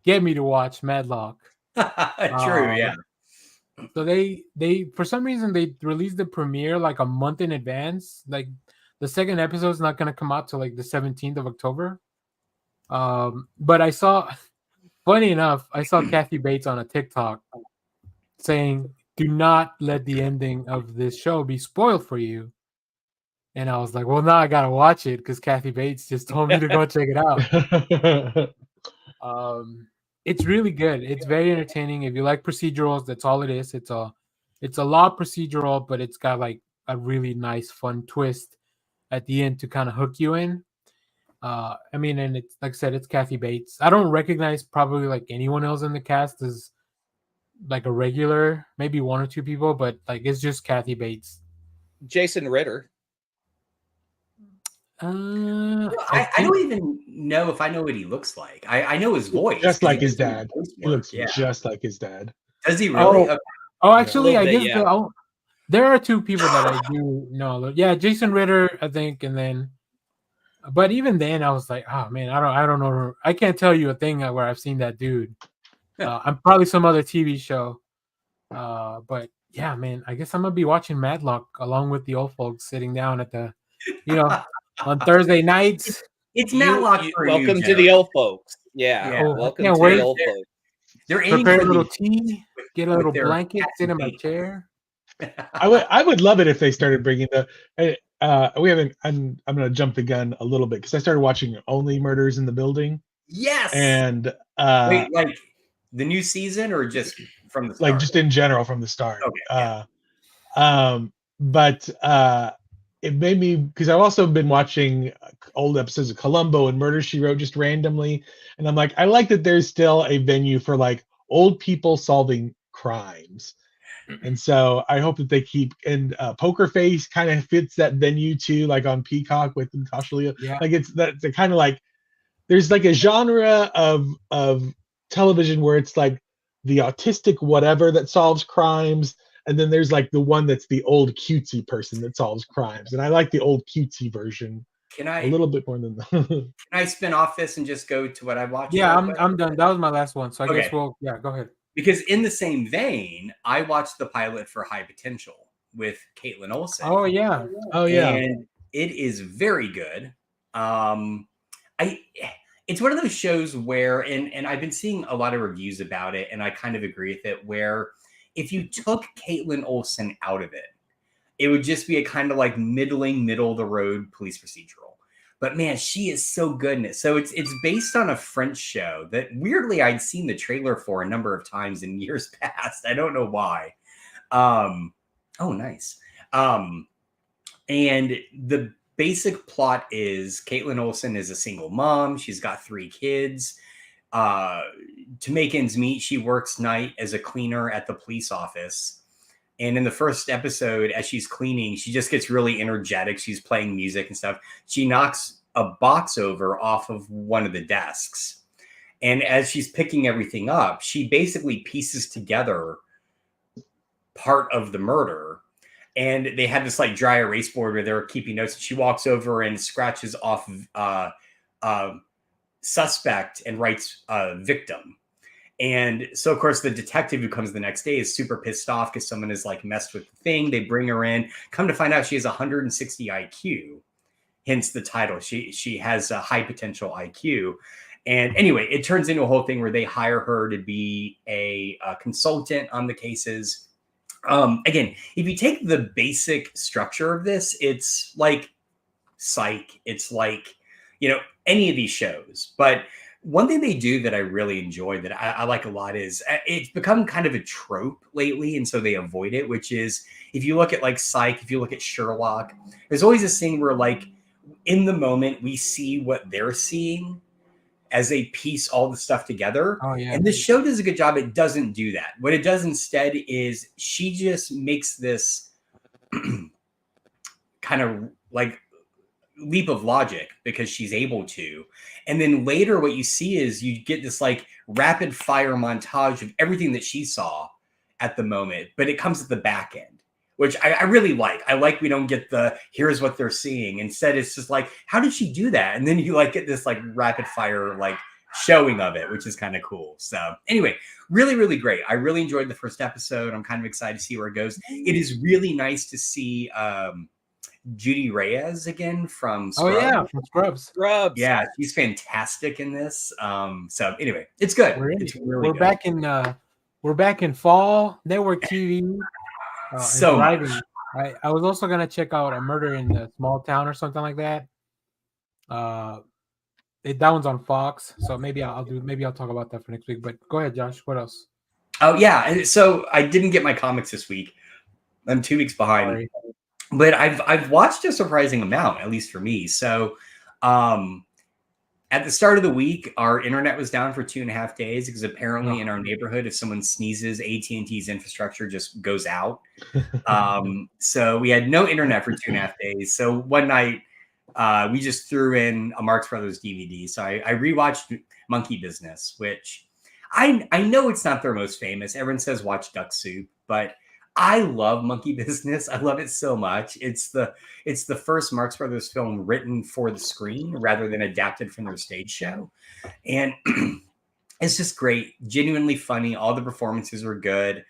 get me to watch Matlock. True, yeah. So they for some reason they released the premiere like a month in advance. Like the second episode is not going to come out till like the 17th of October. But I saw, funny enough, I saw Kathy Bates on a TikTok saying, "Do not let the ending of this show be spoiled for you." And I was like, "Well, now I gotta watch it because Kathy Bates just told me to go check it out." It's really good. It's very entertaining. If you like procedurals, that's all it is. It's a law procedural, but it's got like a really nice, fun twist at the end to kind of hook you in. I mean, and it's like I said, it's Kathy Bates. I don't recognize probably like anyone else in the cast as like a regular, maybe 1 or 2 people, but like it's just Kathy Bates. Jason Ritter. I don't even know if I know what he looks like. I know his voice. Just like his dad. He looks just like his dad. Does he really? Actually, I guess there are 2 people that I do know. Yeah, Jason Ritter, I think, and then. But even then, I was like, oh man, I don't know. I can't tell you a thing where I've seen that dude. I'm probably some other TV show. But yeah, man, I guess I'm gonna be watching Matlock along with the old folks sitting down at the, on Thursday nights. It's Matlock for welcome you, to the old folks. Yeah. Welcome to the old folks. They're aiming Prepare for a little tea, get a little blanket, sit in my chair. I would love it if they started bringing we haven't. I'm going to jump the gun a little bit because I started watching Only Murders in the Building. Yes. And wait, like the new season or just from the start? Like just in general from the start. Okay. But it made me, because I've also been watching old episodes of Columbo and Murder, She Wrote just randomly, and I'm like, I like that there's still a venue for like old people solving crimes. And so I hope that they keep, and Poker Face kind of fits that venue too, like on Peacock with Natasha Leo. Yeah. Like it's kind of like there's like a genre of television where it's like the autistic whatever that solves crimes, and then there's like the one that's the old cutesy person that solves crimes, and I like the old cutesy version. Can I a little bit more than that? Can I spin off this and just go to what I watched? Yeah, I'm done. That was my last one, so I guess go ahead. Because in the same vein, I watched the pilot for High Potential with Caitlin Olsen. Oh yeah. And it is very good. It's one of those shows where, and I've been seeing a lot of reviews about it, and I kind of agree with it, where if you took Caitlin Olsen out of it, it would just be a kind of like middle of the road police procedural. But man, she is so good in it. So it's based on a French show that weirdly I'd seen the trailer for a number of times in years past. I don't know why. Oh, nice. And the basic plot is Caitlin Olsen is a single mom. She's got 3 kids. To make ends meet, she works night as a cleaner at the police office. And in the first episode, as she's cleaning, she just gets really energetic. She's playing music and stuff. She knocks a box over off of one of the desks. And as she's picking everything up, she basically pieces together part of the murder. And they had this like dry erase board where they were keeping notes. She walks over and scratches off suspect and writes victim. And so, of course, the detective who comes the next day is super pissed off because someone has like messed with the thing. They bring her in. Come to find out, she has 160 IQ, hence the title. She has a high potential IQ. And anyway, it turns into a whole thing where they hire her to be a consultant on the cases. Again, if you take the basic structure of this, it's like Psych. It's like, any of these shows. But one thing they do that I really enjoy that I like a lot is it's become kind of a trope lately. And so they avoid it, which is if you look at like Psych, if you look at Sherlock, there's always this thing where like in the moment we see what they're seeing as they piece all the stuff together. Oh, yeah. And this show does a good job. It doesn't do that. What it does instead is she just makes this kind of like leap of logic because she's able to. And then later what you see is you get this like rapid fire montage of everything that she saw at the moment, but it comes at the back end, which I really like. I like we don't get the here's what they're seeing. Instead, it's just like, how did she do that? And then you like get this like rapid fire like showing of it, which is kind of cool. So anyway, really, really great. I really enjoyed the first episode. I'm kind of excited to see where it goes. It is really nice to see Judy Reyes again from Scrubs. Oh yeah, from Scrubs. Yeah, she's fantastic in this. So anyway, it's good. We're back in fall network TV. So driving. I was also gonna check out A Murder in a Small Town or something like that. That one's on Fox, so maybe I'll talk about that for next week. But go ahead, Josh. What else? Oh yeah, and so I didn't get my comics this week. I'm 2 weeks behind. Sorry. But I've watched a surprising amount, at least for me. So at the start of the week, our internet was down for 2.5 days because apparently in our neighborhood, if someone sneezes, AT&T's infrastructure just goes out. So we had no internet for 2.5 days. So one night we just threw in a Marx Brothers DVD. So I rewatched Monkey Business, which I know it's not their most famous. Everyone says watch Duck Soup, but I love Monkey Business. I love it so much. It's the first Marx Brothers film written for the screen rather than adapted from their stage show. And it's just great, genuinely funny. All the performances were good.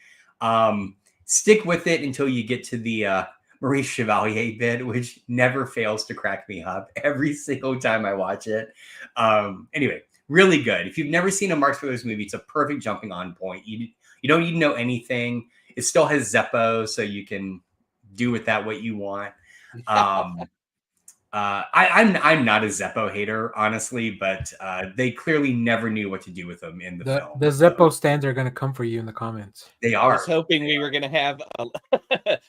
Stick with it until you get to the Maurice Chevalier bit, which never fails to crack me up every single time I watch it. Anyway, really good. If you've never seen a Marx Brothers movie, it's a perfect jumping on point. You don't need to know anything. It still has Zeppo, so you can do with that what you want. I'm not a Zeppo hater, honestly, but they clearly never knew what to do with them in the film. The Zeppo stands are going to come for you in the comments. They are. I was hoping we were going to have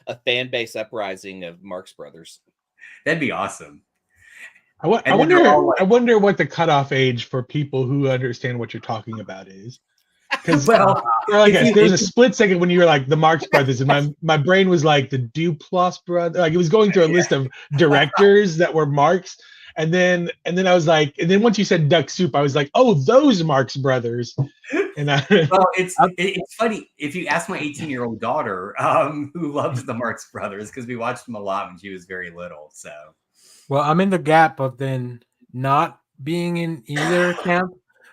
a fan base uprising of Marx Brothers. That'd be awesome. I wonder what the cutoff age for people who understand what you're talking about is. Because there's a split second when you were like the Marx Brothers, and my brain was like the Duplass brothers. Like it was going through a list of directors that were Marx, and then I was like, and then once you said Duck Soup, I was like, oh, those Marx Brothers. And it's funny if you ask my 18-year-old daughter, who loves the Marx Brothers because we watched them a lot when she was very little. So, well, I'm in the gap of then not being in either camp.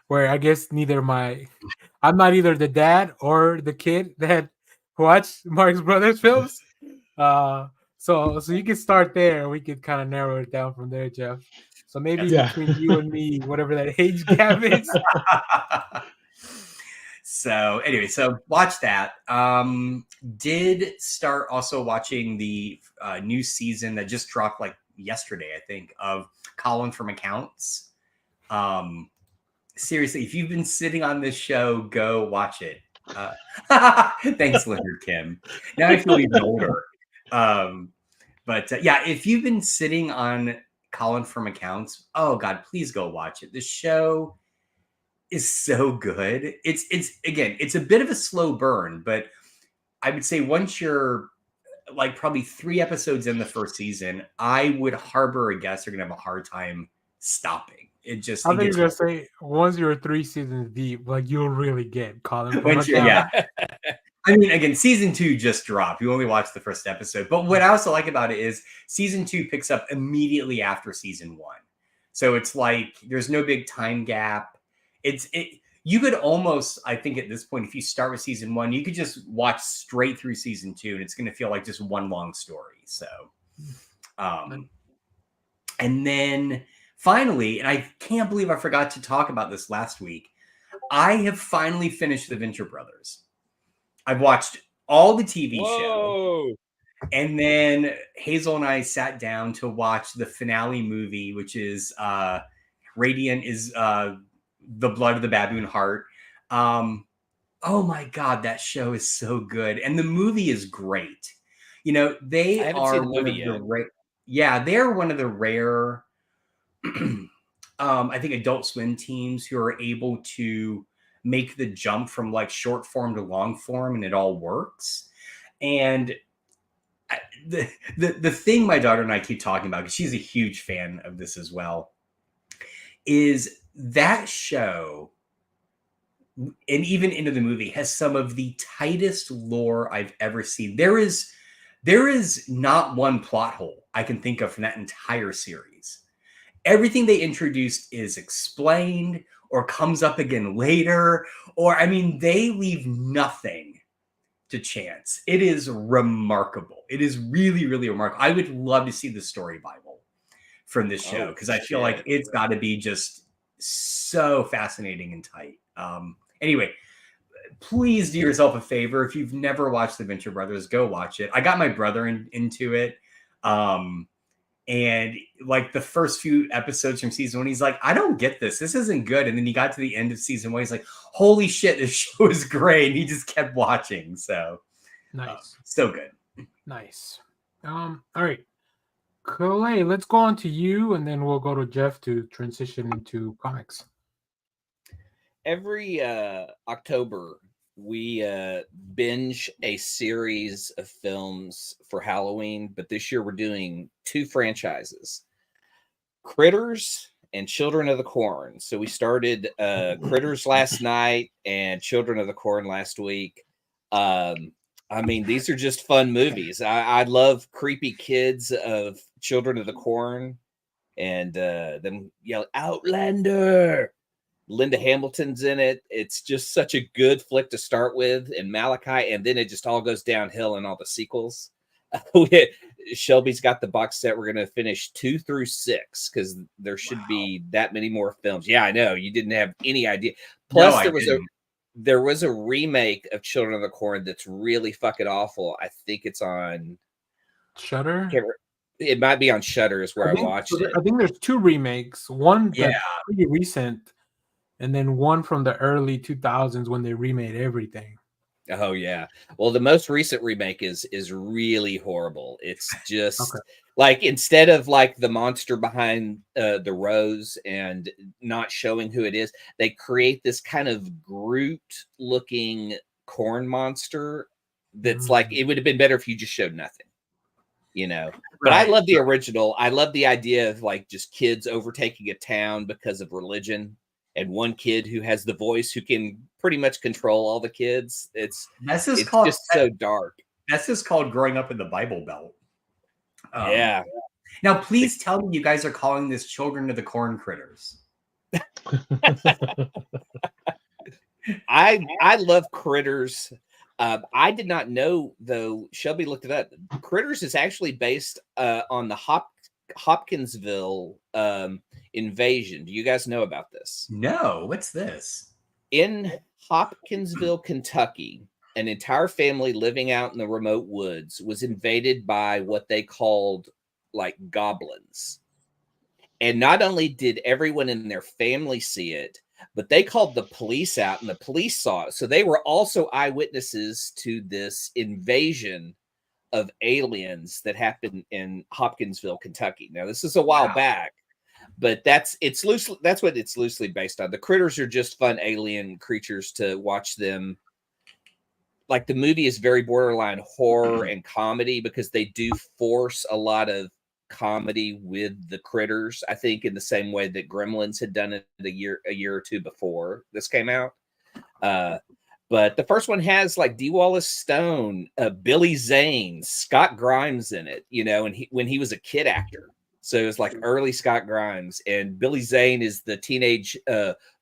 Where I guess I'm not either the dad or the kid that watched Marx Brothers films. So you can start there. We could kind of narrow it down from there, Jeff. So maybe between you and me, whatever that age gap is. So anyway, so watch that. Did start also watching the new season that just dropped like yesterday, I think, of Colin from Accounts. Seriously, if you've been sitting on this show, go watch it. Thanks, Leonard Kim. Now I feel even older. But yeah, if you've been sitting on Colin from accounts, oh God, please go watch it. The show is so good. It's again, it's a bit of a slow burn, but I would say once you're like probably 3 episodes in the first season, I would harbor a guess you're gonna have a hard time stopping. It just I it think gets you're gonna say once you're 3 seasons deep, like you'll really get Colin from once account. I mean, again, season 2 just dropped. You only watched the first episode. But what I also like about it is season 2 picks up immediately after season 1. So it's like there's no big time gap. You could almost, I think at this point, if you start with season 1, you could just watch straight through season 2, and it's going to feel like just one long story. So, and then finally, and I can't believe I forgot to talk about this last week, I have finally finished The Venture Brothers. I've watched all the TV show, and then Hazel and I sat down to watch the finale movie, which is Radiant is the Blood of the Baboon Heart. Oh my God, that show is so good, and the movie is great. You know, they are one of the they're one of the rare, I think, Adult Swim teams who are able to make the jump from like short form to long form, and it all works. And the thing my daughter and I keep talking about, because she's a huge fan of this as well, is that show, and even into the movie, has some of the tightest lore I've ever seen. There is not one plot hole I can think of from that entire series. Everything they introduced is explained or comes up again later, or I mean, they leave nothing to chance. It is remarkable. It is really, really remarkable. I would love to see the story Bible from this show, because I feel like it's got to be just so fascinating and tight. Anyway, please do yourself a favor. If you've never watched The Venture Brothers, go watch it. I got my brother into it. And like the first few episodes from season 1, he's like, I don't get this. This isn't good. And then he got to the end of season 1. He's like, holy shit, this show is great. And he just kept watching. So Nice. So good. Nice. All right. Clay, let's go on to you, and then we'll go to Jeff to transition into comics. Every October, we binge a series of films for Halloween, but this year we're doing 2 franchises, Critters and Children of the Corn. So we started Critters last night and Children of the Corn last week. I mean, these are just fun movies. I love creepy kids of Children of the Corn, and them yell Outlander. Linda Hamilton's in it. It's just such a good flick to start with, and Malachi, and then it just all goes downhill in all the sequels. Shelby's got the box set. We're going to finish 2 through 6 because there should be that many more films. Yeah, I know. You didn't have any idea. Plus, there was a remake of Children of the Corn that's really fucking awful. I think it's on Shudder. It might be on Shudder is where I watched it. I think there's 2 remakes. One that's pretty recent, and then one from the early 2000s when they remade everything. Oh yeah. Well, the most recent remake is really horrible. It's just like, instead of like the monster behind the rose and not showing who it is, they create this kind of Groot looking corn monster that's like, it would have been better if you just showed nothing, you know. But I love the original. I love the idea of like just kids overtaking a town because of religion, and one kid who has the voice who can pretty much control all the kids. It's just so dark. That's just called growing up in the Bible Belt. Yeah. Now, please tell me you guys are calling this Children of the Corn Critters. I love Critters. I did not know, though. Shelby looked it up. Critters is actually based on the Hopkinsville invasion. Do you guys know about this? No. What's this? In Hopkinsville, Kentucky, an entire family living out in the remote woods was invaded by what they called like goblins. And not only did everyone in their family see it, but they called the police out, and the police saw it. So they were also eyewitnesses to this invasion of aliens that happened in Hopkinsville, Kentucky. Now, this is a while back, but that's what it's loosely based on. The critters are just fun alien creatures to watch them. Like, the movie is very borderline horror and comedy because they do force a lot of comedy with the critters, I think, in the same way that Gremlins had done it a year or two before this came out. But the first one has like D. Wallace Stone, Billy Zane, Scott Grimes in it, you know, and when he was a kid actor. So it was like early Scott Grimes, and Billy Zane is the teenage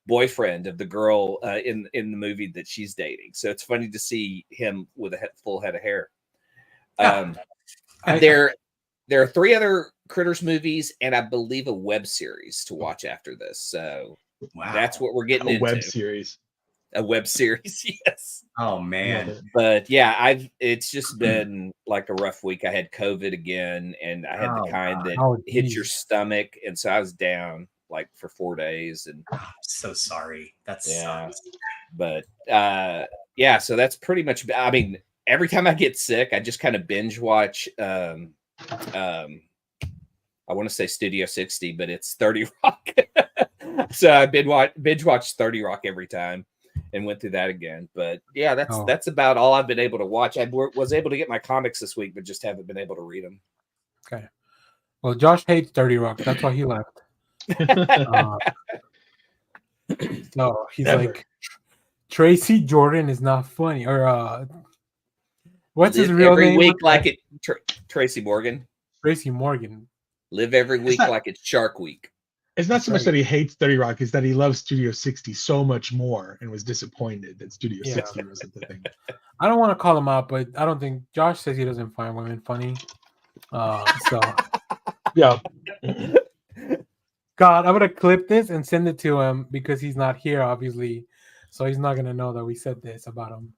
boyfriend of the girl in the movie that she's dating. So it's funny to see him with a full head of hair. There are 3 other Critters movies, and I believe a web series to watch after this. So that's what we're getting into. A web series, yes. Oh man. But yeah, it's just been like a rough week. I had COVID again, and I had the kind that hits your stomach, and so I was down like for 4 days. And I'm so sorry. That sucks. But yeah, so that's pretty much. I mean, every time I get sick, I just kind of binge watch. I want to say Studio 60, but it's 30 Rock. So I binge watch 30 Rock every time. And went through that again. But yeah, that's about all I've been able to watch. I was able to get my comics this week, but just haven't been able to read them. Okay. Well, Josh hates 30 Rock. That's why he left. So he's like, Tracy Jordan is not funny. Or what's his real name? Every week like it, Tracy Morgan. Tracy Morgan. Live every week like it's Shark Week. It's not so much that he hates 30 Rock, it's that he loves Studio 60 so much more and was disappointed that Studio 60 wasn't the thing. I don't want to call him out, but I don't think Josh says he doesn't find women funny. So yeah. God, I'm gonna clip this and send it to him because he's not here, obviously. So he's not gonna know that we said this about him.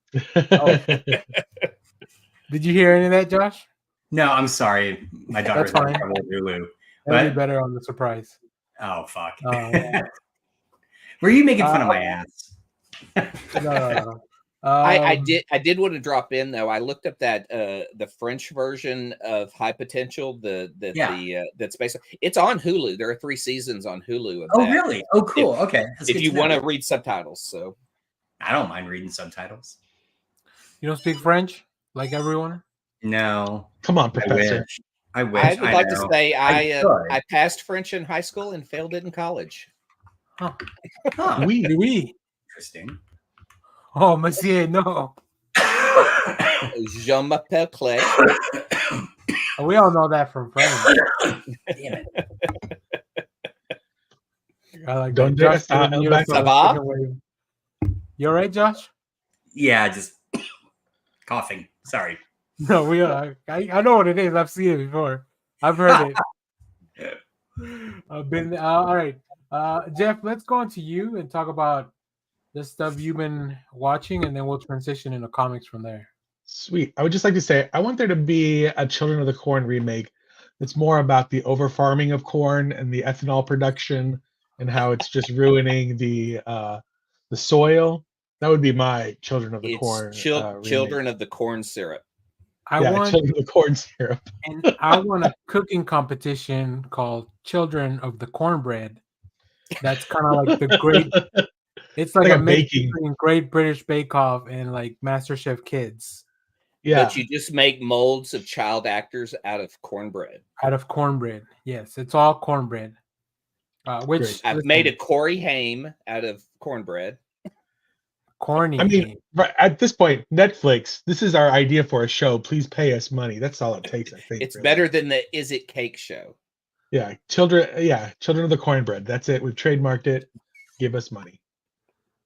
Did you hear any of that, Josh? No, I'm sorry. My daughter's having trouble with Hulu. That'd be better on the surprise. Oh fuck! Were you making fun of my ass? No. I did want to drop in though. I looked up that the French version of High Potential. That's basically it's on Hulu. There are 3 seasons on Hulu. Of that. Really? Oh, cool. Okay. If you want to read subtitles, so I don't mind reading subtitles. You don't speak French like everyone? No. Come on, Professor. I wish. I would like to say I passed French in high school and failed it in college. Oui. Interesting. Oh, monsieur, no. Je m'appelle Clay. We all know that from French. Damn it. I like Don't Josh. You all right, Josh? Yeah, just coughing. Sorry. No, we are. I know what it is. I've seen it before. I've heard it. I've been all right. Jeff, let's go on to you and talk about the stuff you've been watching, and then we'll transition into comics from there. Sweet. I would just like to say I want there to be a Children of the Corn remake that's more about the over farming of corn and the ethanol production and how it's just ruining the soil. That would be my Children of the Corn. Children of the Corn syrup. I want Children of the Corn syrup. And I want a cooking competition called Children of the Cornbread. That's kind of like the great. It's like a mix between Great British Bake Off and like MasterChef Kids. Yeah, but you just make molds of child actors out of cornbread. Out of cornbread, yes, it's all cornbread. Which I've made a Corey Haim out of cornbread. Corny. I mean, at this point, Netflix, this is our idea for a show. Please pay us money. That's all it takes, I think. It's better than the Is It Cake show. Yeah, Children of the Cornbread. That's it. We've trademarked it. Give us money.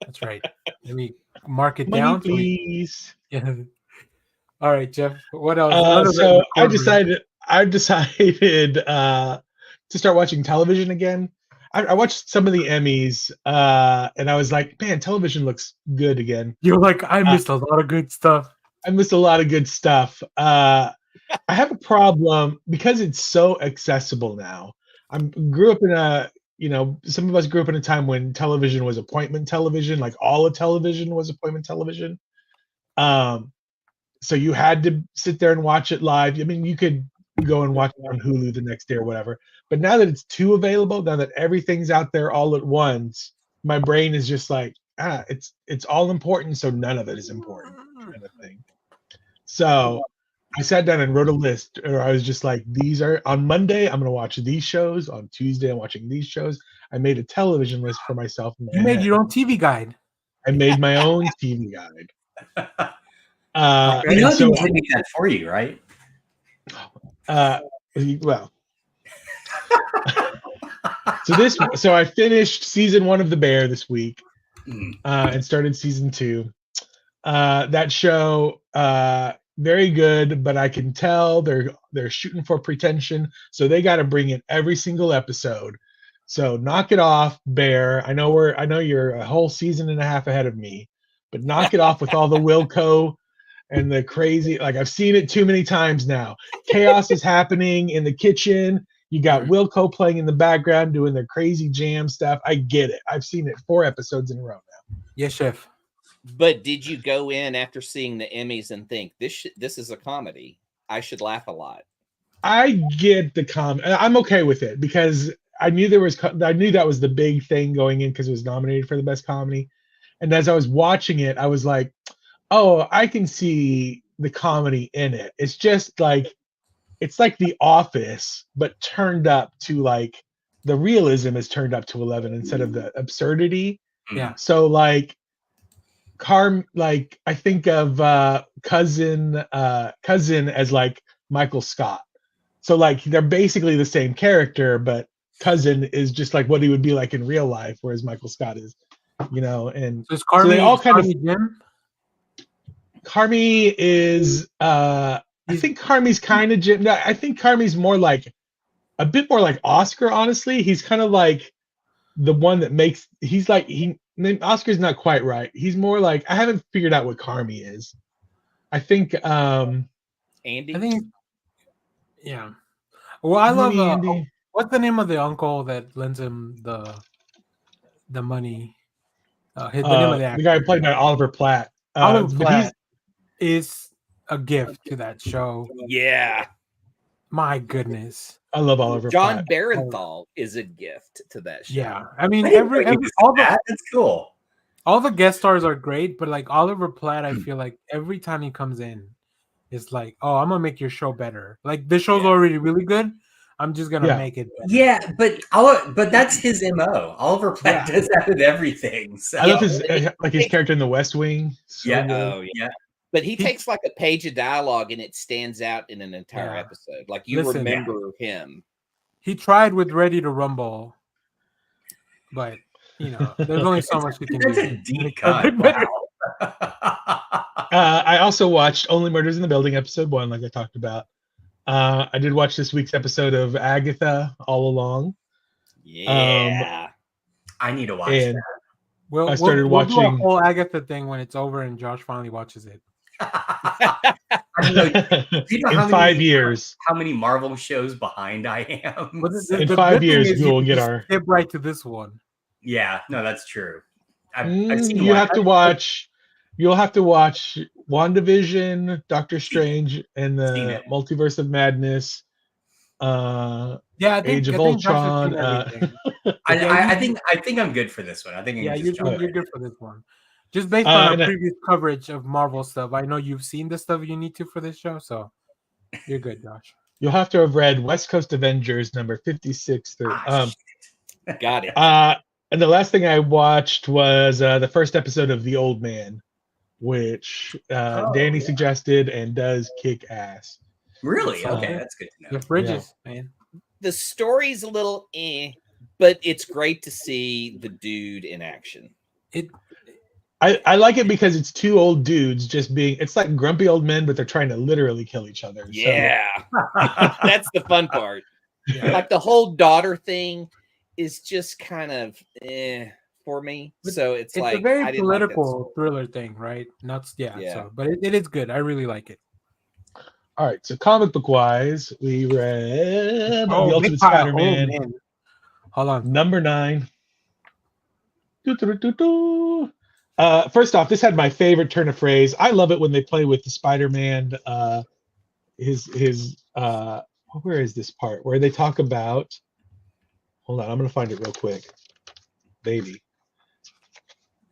That's right. Let me mark it money, down, please. Yeah. All right, Jeff. What else? So I decided to start watching television again. I watched some of the Emmys, and I was like, man, television looks good again. You're like, I missed a lot of good stuff. I missed a lot of good stuff. I have a problem because it's so accessible now. I grew up in some of us grew up in a time when television was appointment television, like all of television was appointment television. so you had to sit there and watch it live. I mean, you could go and watch it on Hulu the next day or whatever. But now that it's two available, now that everything's out there all at once, my brain is just like, it's all important, so none of it is important, kind of thing. So I sat down and wrote a list, or I was just like, these are on Monday, I'm gonna watch these shows. On Tuesday, I'm watching these shows. I made a television list for myself. You made your own TV guide. I made my own TV guide. You know, so I made that for you, right? Well, so I finished season 1 of The Bear this week, and started season 2. That show, very good, but I can tell they're shooting for pretension, so they got to bring in every single episode. So knock it off, Bear. I know you're a whole season and a half ahead of me, but knock it off with all the Wilco and the crazy. Like, I've seen it too many times now. Chaos is happening in the kitchen. You got Wilco playing in the background doing their crazy jam stuff. I get it. I've seen it 4 episodes in a row now. Yes, chef. But did you go in after seeing the Emmys and think this is a comedy? I should laugh a lot. I get the I'm okay with it because I knew that was the big thing going in because it was nominated for the best comedy. And as I was watching it, I was like, oh, I can see the comedy in it. It's just like, it's like The Office, but turned up to like, the realism is turned up to 11 instead of the absurdity. Yeah. So like, I think of cousin as like Michael Scott. So like, they're basically the same character, but Cousin is just like what he would be like in real life, whereas Michael Scott is, and so Carmi, they all kind Carmi of. Jim? Carmi is, I think Carmi's kind of Jim. I think Carmi's a bit more like Oscar. Honestly, he's kind of like the one that makes. Oscar's not quite right. He's more like, I haven't figured out what Carmi is. I think. Andy. I think. Yeah. Well, I love Andy. What's the name of the uncle that lends him the money? The name of the guy played by Oliver Platt. Oliver Platt is a gift to that show. Yeah. My goodness. I love Oliver John Platt. Barenthal is a gift to that show. Yeah. I mean, that's cool. All the guest stars are great, but like Oliver Platt, I feel like every time he comes in, it's like, oh, I'm gonna make your show better. Like, the show's already really good. I'm just gonna make it better. Yeah, but that's his MO. Oliver Platt does that with everything. So. I love his character in The West Wing. So yeah. But he takes like a page of dialogue and it stands out in an entire episode. Like, you remember him. He tried with Ready to Rumble, but there's only so much you can do. That's a deep cut. Wow. I also watched Only Murders in the Building, episode 1, like I talked about. I did watch this week's episode of Agatha All Along. Yeah. I need to watch that. I started watching do a whole Agatha thing when it's over and Josh finally watches it. In 5 years. How many Marvel shows behind I am? In 5 years, we will get our skip right to this one. Yeah, no, that's true. I've seen You'll have to watch WandaVision, Doctor Strange, and the Multiverse of Madness. Age of Ultron. I think I'm good for this one. I think you're good for this one. Just based on our previous coverage of Marvel stuff, I know you've seen the stuff you need to for this show, so you're good, Josh. You'll have to have read West Coast Avengers number 56. Got it. And the last thing I watched was the first episode of The Old Man, which Danny suggested and does kick ass. Really? Okay, that's good to know. Jeff Bridges, man. The story's a little but it's great to see the dude in action. I like it because it's 2 old dudes it's like grumpy old men, but they're trying to literally kill each other. Yeah. That's the fun part. Yeah. Like, the whole daughter thing is just kind of for me. So it's like a very political thriller thing, right? So, but it is good. I really like it. All right, so comic book wise, we read The Ultimate Spider-Man. Hold on, number 9. First off, this had my favorite turn of phrase. I love it when they play with the Spider-Man. Where is this part where they talk about? Hold on, I'm gonna find it real quick. Baby.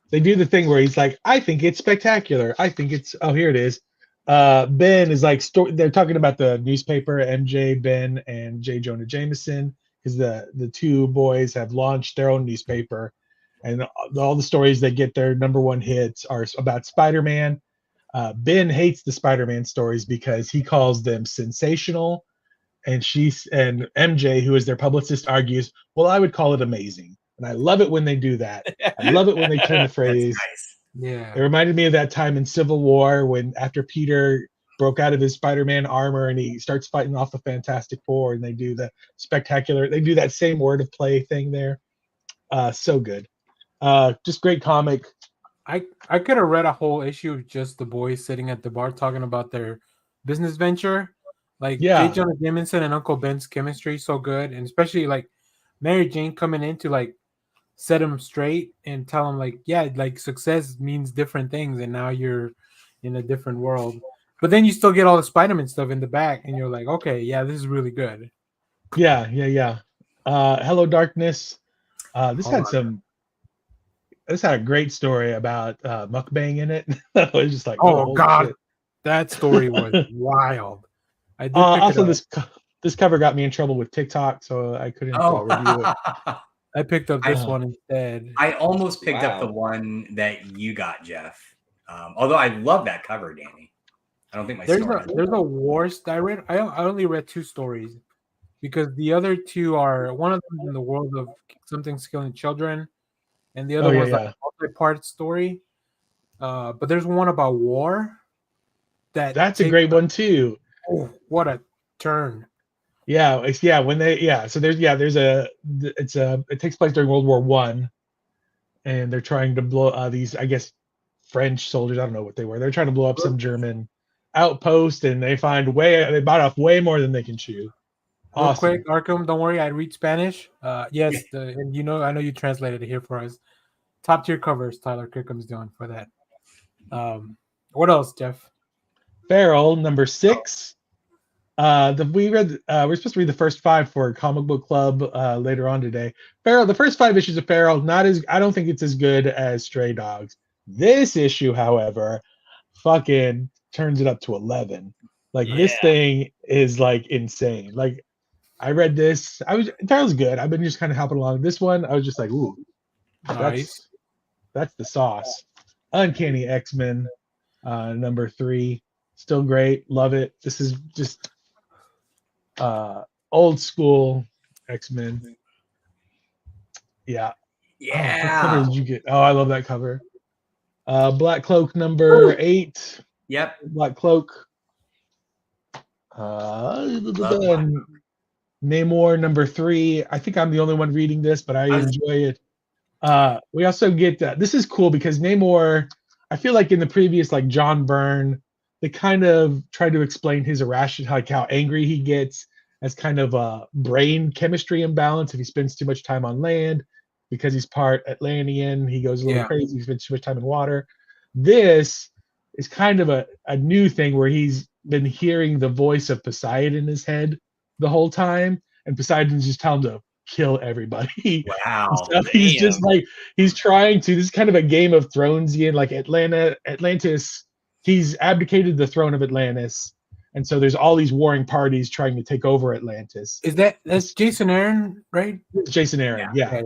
They do the thing where he's like, I think it's spectacular. I think it's, oh, here it is. Ben is like, they're talking about the newspaper, MJ, Ben, and J. Jonah Jameson, because the two boys have launched their own newspaper. And all the stories that get their number one hits are about Spider-Man. Ben hates the Spider-Man stories because he calls them sensational. And MJ, who is their publicist, argues, well, I would call it amazing. And I love it when they do that. I love it when they turn the phrase. Nice. Yeah. It reminded me of that time in Civil War when after Peter broke out of his Spider-Man armor and he starts fighting off the Fantastic Four, and they do the spectacular. They do that same word of play thing there. So good. Just great comic. I could have read a whole issue of just the boys sitting at the bar talking about their business venture. Like Yeah. J. Jonah Jameson and Uncle Ben's chemistry is so good, and especially like Mary Jane coming in to like set him straight and tell him like, yeah, like success means different things, and now you're in a different world. But then you still get all the Spider-Man stuff in the back, and you're like, okay, yeah, this is really good. Yeah. Hello Darkness. This had a great story about mukbang in it. It was just like, oh god, shit. That story was wild. I did Also, this cover got me in trouble with TikTok, so I couldn't review it. I picked up this one instead. I almost picked up the one that you got, Jeff. Although I love that cover, Danny. I don't think there's a worst. I only read 2 stories because the other 2 are, one of them in the world of something's killing children, and the other one's like a multi-part story. But there's one about war. That's a great one too. Oh, what a turn! Yeah, So it takes place during World War I, and they're trying to blow these, I guess, French soldiers. I don't know what they were. They're trying to blow up some German outpost, and they bite off way more than they can chew. Awesome. Real quick, Arkham, don't worry, I read Spanish. Yes, and I know you translated it here for us. Top tier covers Tyler Kirkham's doing for that. What else, Jeff? Feral number 6. We're supposed to read the first 5 for Comic Book Club later on today. Feral, the first 5 issues of Feral, I don't think it's as good as Stray Dogs. This issue, however, fucking turns it up to 11. Like this thing is like insane. Like I read this, Feral's good. I've been just kind of hopping along. This one, I was just like, ooh, nice. That's the sauce. Uncanny X-Men, number 3. Still great. Love it. This is just old school X-Men. Yeah. Yeah. What cover did you get? Oh, I love that cover. Black Cloak number 8. Yep. Black Cloak. Namor number 3. I think I'm the only one reading this, but I enjoy it. We also get this is cool because Namor, I feel like in the previous, like John Byrne, they kind of try to explain his irrational, like how angry he gets as kind of a brain chemistry imbalance if he spends too much time on land because he's part Atlantean. He goes a little crazy. He spends too much time in water. This is kind of a new thing where he's been hearing the voice of Poseidon in his head the whole time, and Poseidon's just telling him to kill everybody. Wow. So he's just like, he's trying to, this is kind of a Game of Thronesian, like Atlantis. He's abdicated the throne of Atlantis, and so there's all these warring parties trying to take over Atlantis. That's Jason Aaron, right? Jason Aaron, yeah.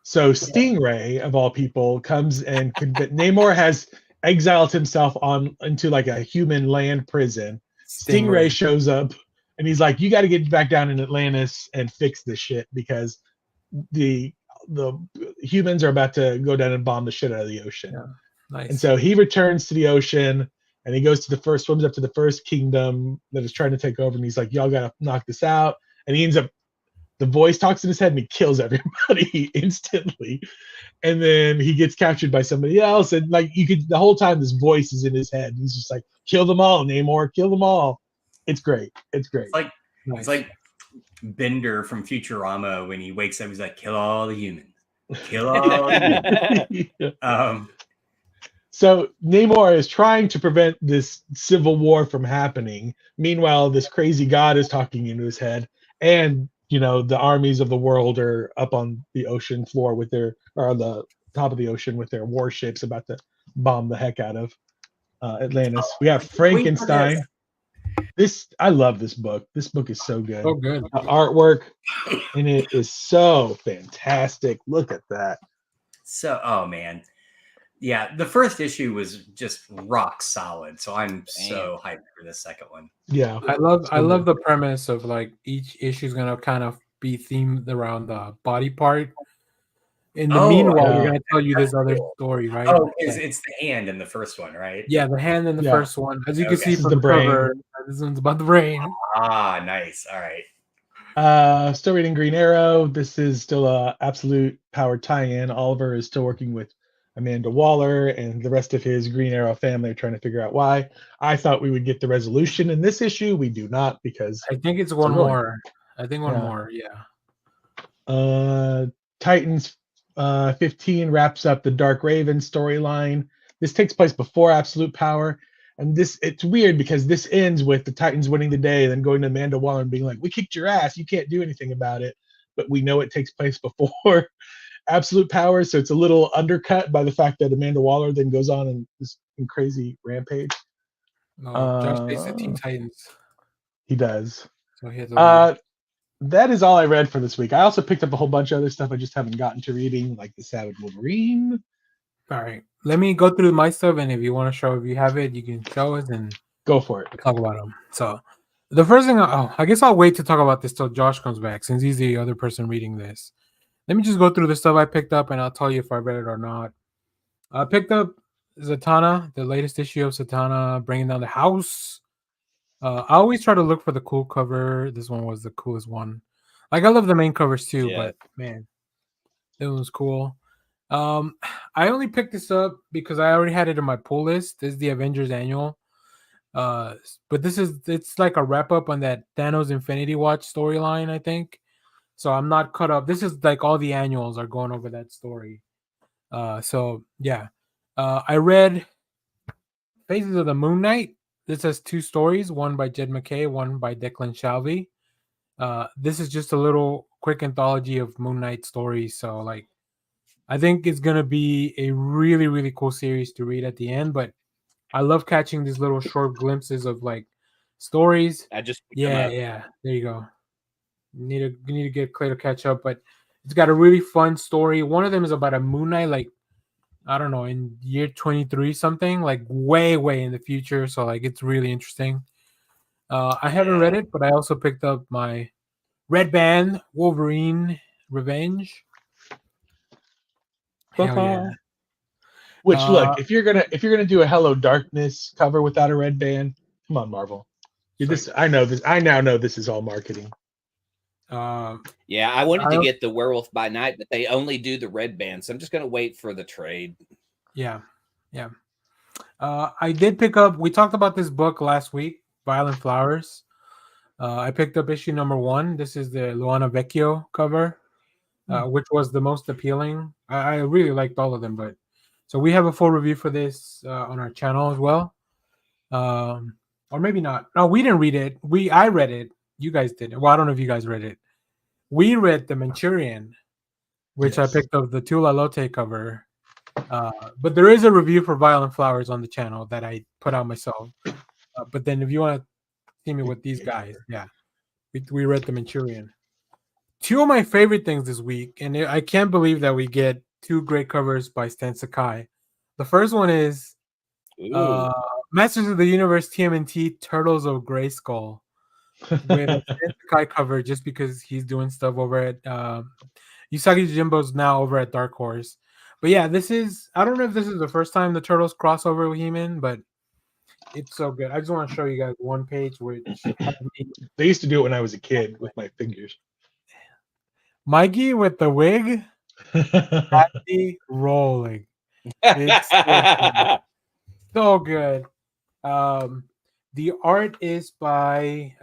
So Stingray, of all people, comes and Namor has exiled himself into like a human land prison. Stingray shows up, and he's like, "You got to get back down in Atlantis and fix this shit because the humans are about to go down and bomb the shit out of the ocean." Yeah. Nice. And so he returns to the ocean, and he goes to swims up to the first kingdom that is trying to take over, and he's like, "Y'all gotta knock this out." And he ends up, the voice talks in his head, and he kills everybody instantly. And then he gets captured by somebody else, and like the whole time this voice is in his head. He's just like, "Kill them all, Namor! Kill them all!" It's great. It's great. It's like Bender from Futurama when he wakes up. He's like, "Kill all the humans. Kill all the humans." So Namor is trying to prevent this civil war from happening. Meanwhile, this crazy god is talking into his head, and the armies of the world are up on the ocean floor or on the top of the ocean with their warships about to bomb the heck out of Atlantis. We have Frankenstein. I love this book. This book is so good. So good. The artwork in it is so fantastic. Look at that. So, oh man. Yeah, the first issue was just rock solid. So I'm so hyped for the second one. Yeah. I love the premise of like each issue is gonna kind of be themed around the body part. In the meanwhile, we're gonna tell you this other story, right? Oh, it's the hand in the first one, right? Yeah, the hand in the first one. As you can see from the cover, this one's about the brain. Ah, nice. All right. Still reading Green Arrow. This is still a absolute power tie-in. Oliver is still working with Amanda Waller and the rest of his Green Arrow family are trying to figure out why. I thought we would get the resolution in this issue. We do not, because I think it's one more. I think one more. Yeah. Titans 15 wraps up the Dark Raven storyline. This takes place before Absolute Power. And it's weird because this ends with the Titans winning the day, then going to Amanda Waller and being like, "We kicked your ass. You can't do anything about it." But we know it takes place before Absolute Power, so it's a little undercut by the fact that Amanda Waller then goes on in this crazy rampage. No, Josh plays the Teen Titans. He does. So he has that is all I read for this week. I also picked up a whole bunch of other stuff I just haven't gotten to reading, like the Savage Wolverine. All right, let me go through my stuff, and if you want to show, if you have it, you can show us and go for it. Talk about them. So, the first thing, I guess I'll wait to talk about this till Josh comes back, since he's the other person reading this. Let me just go through the stuff I picked up, and I'll tell you if I read it or not. I picked up Zatanna, the latest issue of Zatanna, Bringing Down the House. I always try to look for the cool cover. This one was the coolest one. Like, I love the main covers too, but man, it was cool. I only picked this up because I already had it in my pull list. This is the Avengers Annual. But it's like a wrap up on that Thanos Infinity Watch storyline, I think. So I'm not caught up. This is like all the annuals are going over that story. So yeah. I read Phases of the Moon Knight. This has 2 stories, one by Jed McKay, one by Declan Shalvey. This is just a little quick anthology of Moon Knight stories. So like, I think it's gonna be a really, really cool series to read at the end. But I love catching these little short glimpses of like stories. Yeah. There you go. You need to get Clay to catch up, but it's got a really fun story. One of them is about a Moon Knight, like I don't know, in year 23 something, like way in the future. So like it's really interesting. I haven't read it, but I also picked up my Red Band Wolverine Revenge. Hell yeah. Which look, if you're gonna do a Hello Darkness cover without a red band, come on, Marvel. I now know this is all marketing. Yeah, I wanted to get the Werewolf by Night, but they only do the red band, so I'm just gonna wait for the trade. Yeah. I did pick up. We talked about this book last week, Violent Flowers. I picked up issue number 1. This is the Luana Vecchio cover, which was the most appealing. I really liked all of them, but so we have a full review for this on our channel as well. Or maybe not. No, we didn't read it. I read it. You guys did. Well, I don't know if you guys read it. We read The Manchurian, which I picked up the Tula Lotte cover. But there is a review for Violent Flowers on the channel that I put out myself. But then if you want to see me with these guys, we read The Manchurian. 2 of my favorite things this week, and I can't believe that we get 2 great covers by Stan Sakai. The first one is Masters of the Universe TMNT Turtles of Grayskull with a Stan Sakai cover, just because he's doing stuff over at Usagi Jimbo's now over at Dark Horse. But yeah, I don't know if this is the first time the Turtles crossover with He-Man, but it's so good. I just want to show you guys one page which they used to do it when I was a kid with my figures. Maggie with the wig, happy rolling. It's so good. The art is by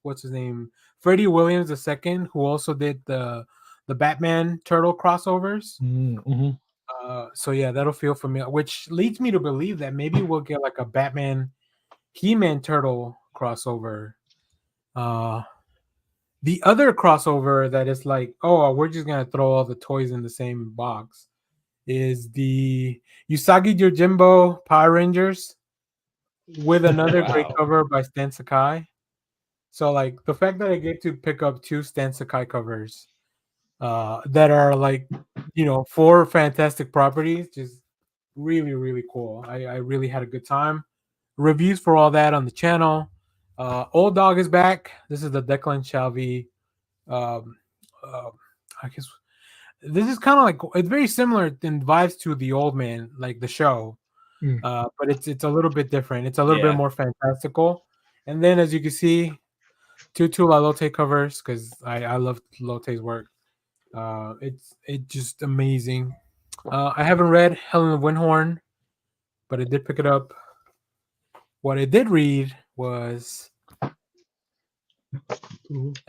what's his name, Freddie Williams II, who also did the Batman Turtle crossovers. Mm-hmm. So yeah, that'll feel familiar, which leads me to believe that maybe we'll get like a Batman He-Man Turtle crossover. The other crossover that is like, oh, we're just gonna throw all the toys in the same box is the Usagi Yojimbo Power Rangers with another great Wow. cover by Stan Sakai. So like the fact that I get to pick up 2 Stan Sakai covers that are like, 4 fantastic properties, just really, really cool. I really had a good time. Reviews for all that on the channel. Old Dog is back. This is the Declan Shalvey. Um, I guess this is kind of like, it's very similar in vibes to The Old Man, like the show. Mm. But it's a little bit different. It's a little bit Yeah. more fantastical. And then as you can see, two La Lotte covers because I love Lotte's work. It's just amazing. I haven't read Helen of Windhorn, but I did pick it up. What I did read was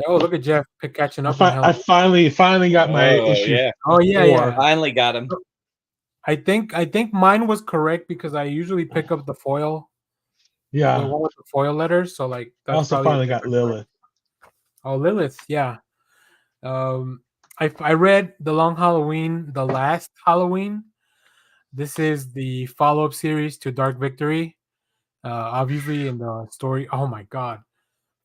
oh, look at Jeff catching up on I Helen. finally got my issue. Yeah. Oh yeah, 4. yeah. Finally got him. I think mine was correct because I usually pick up the foil, the Yeah. one with the foil letters. So like I that's also probably a finally got different one. Lilith. Oh, Lilith, yeah. I read The Long Halloween, The Last Halloween. This is the follow-up series to Dark Victory. Obviously in the story. Oh my god.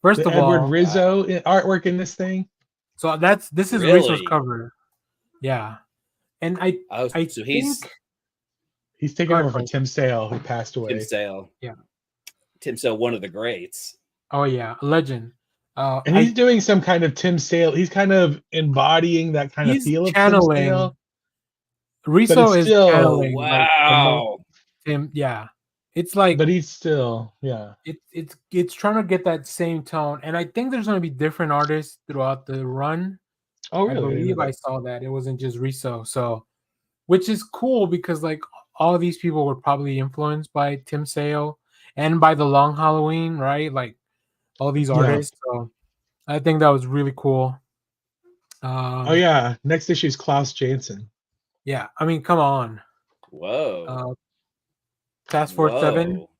First The of Edward all, Rizzo artwork in this thing. so this is Really? Rizzo's cover. Yeah. And I Oh, I so he's think He's taking Go ahead, over for Frank. Tim Sale, who passed away. Tim Sale. Yeah. Tim Sale, one of the greats. oh yeah, legend. And he's doing some kind of Tim Sale. He's kind of embodying that kind of He's feel of channeling. Tim Sale. Rizzo it's is still- channeling like the most Wow. Tim. Yeah. It's like But he's still, yeah. it's trying to get that same tone. And I think there's gonna be different artists throughout the run. Oh, I really? I didn't believe know I that. saw that. It wasn't just Rizzo. So which is cool because like all these people were probably influenced by Tim Sale and by the Long Halloween, right? Like all these Yeah. artists. So I think that was really cool. Oh, yeah. Next issue is Klaus Janson. Yeah. I mean, come on. Whoa. Task Force 7. Whoa.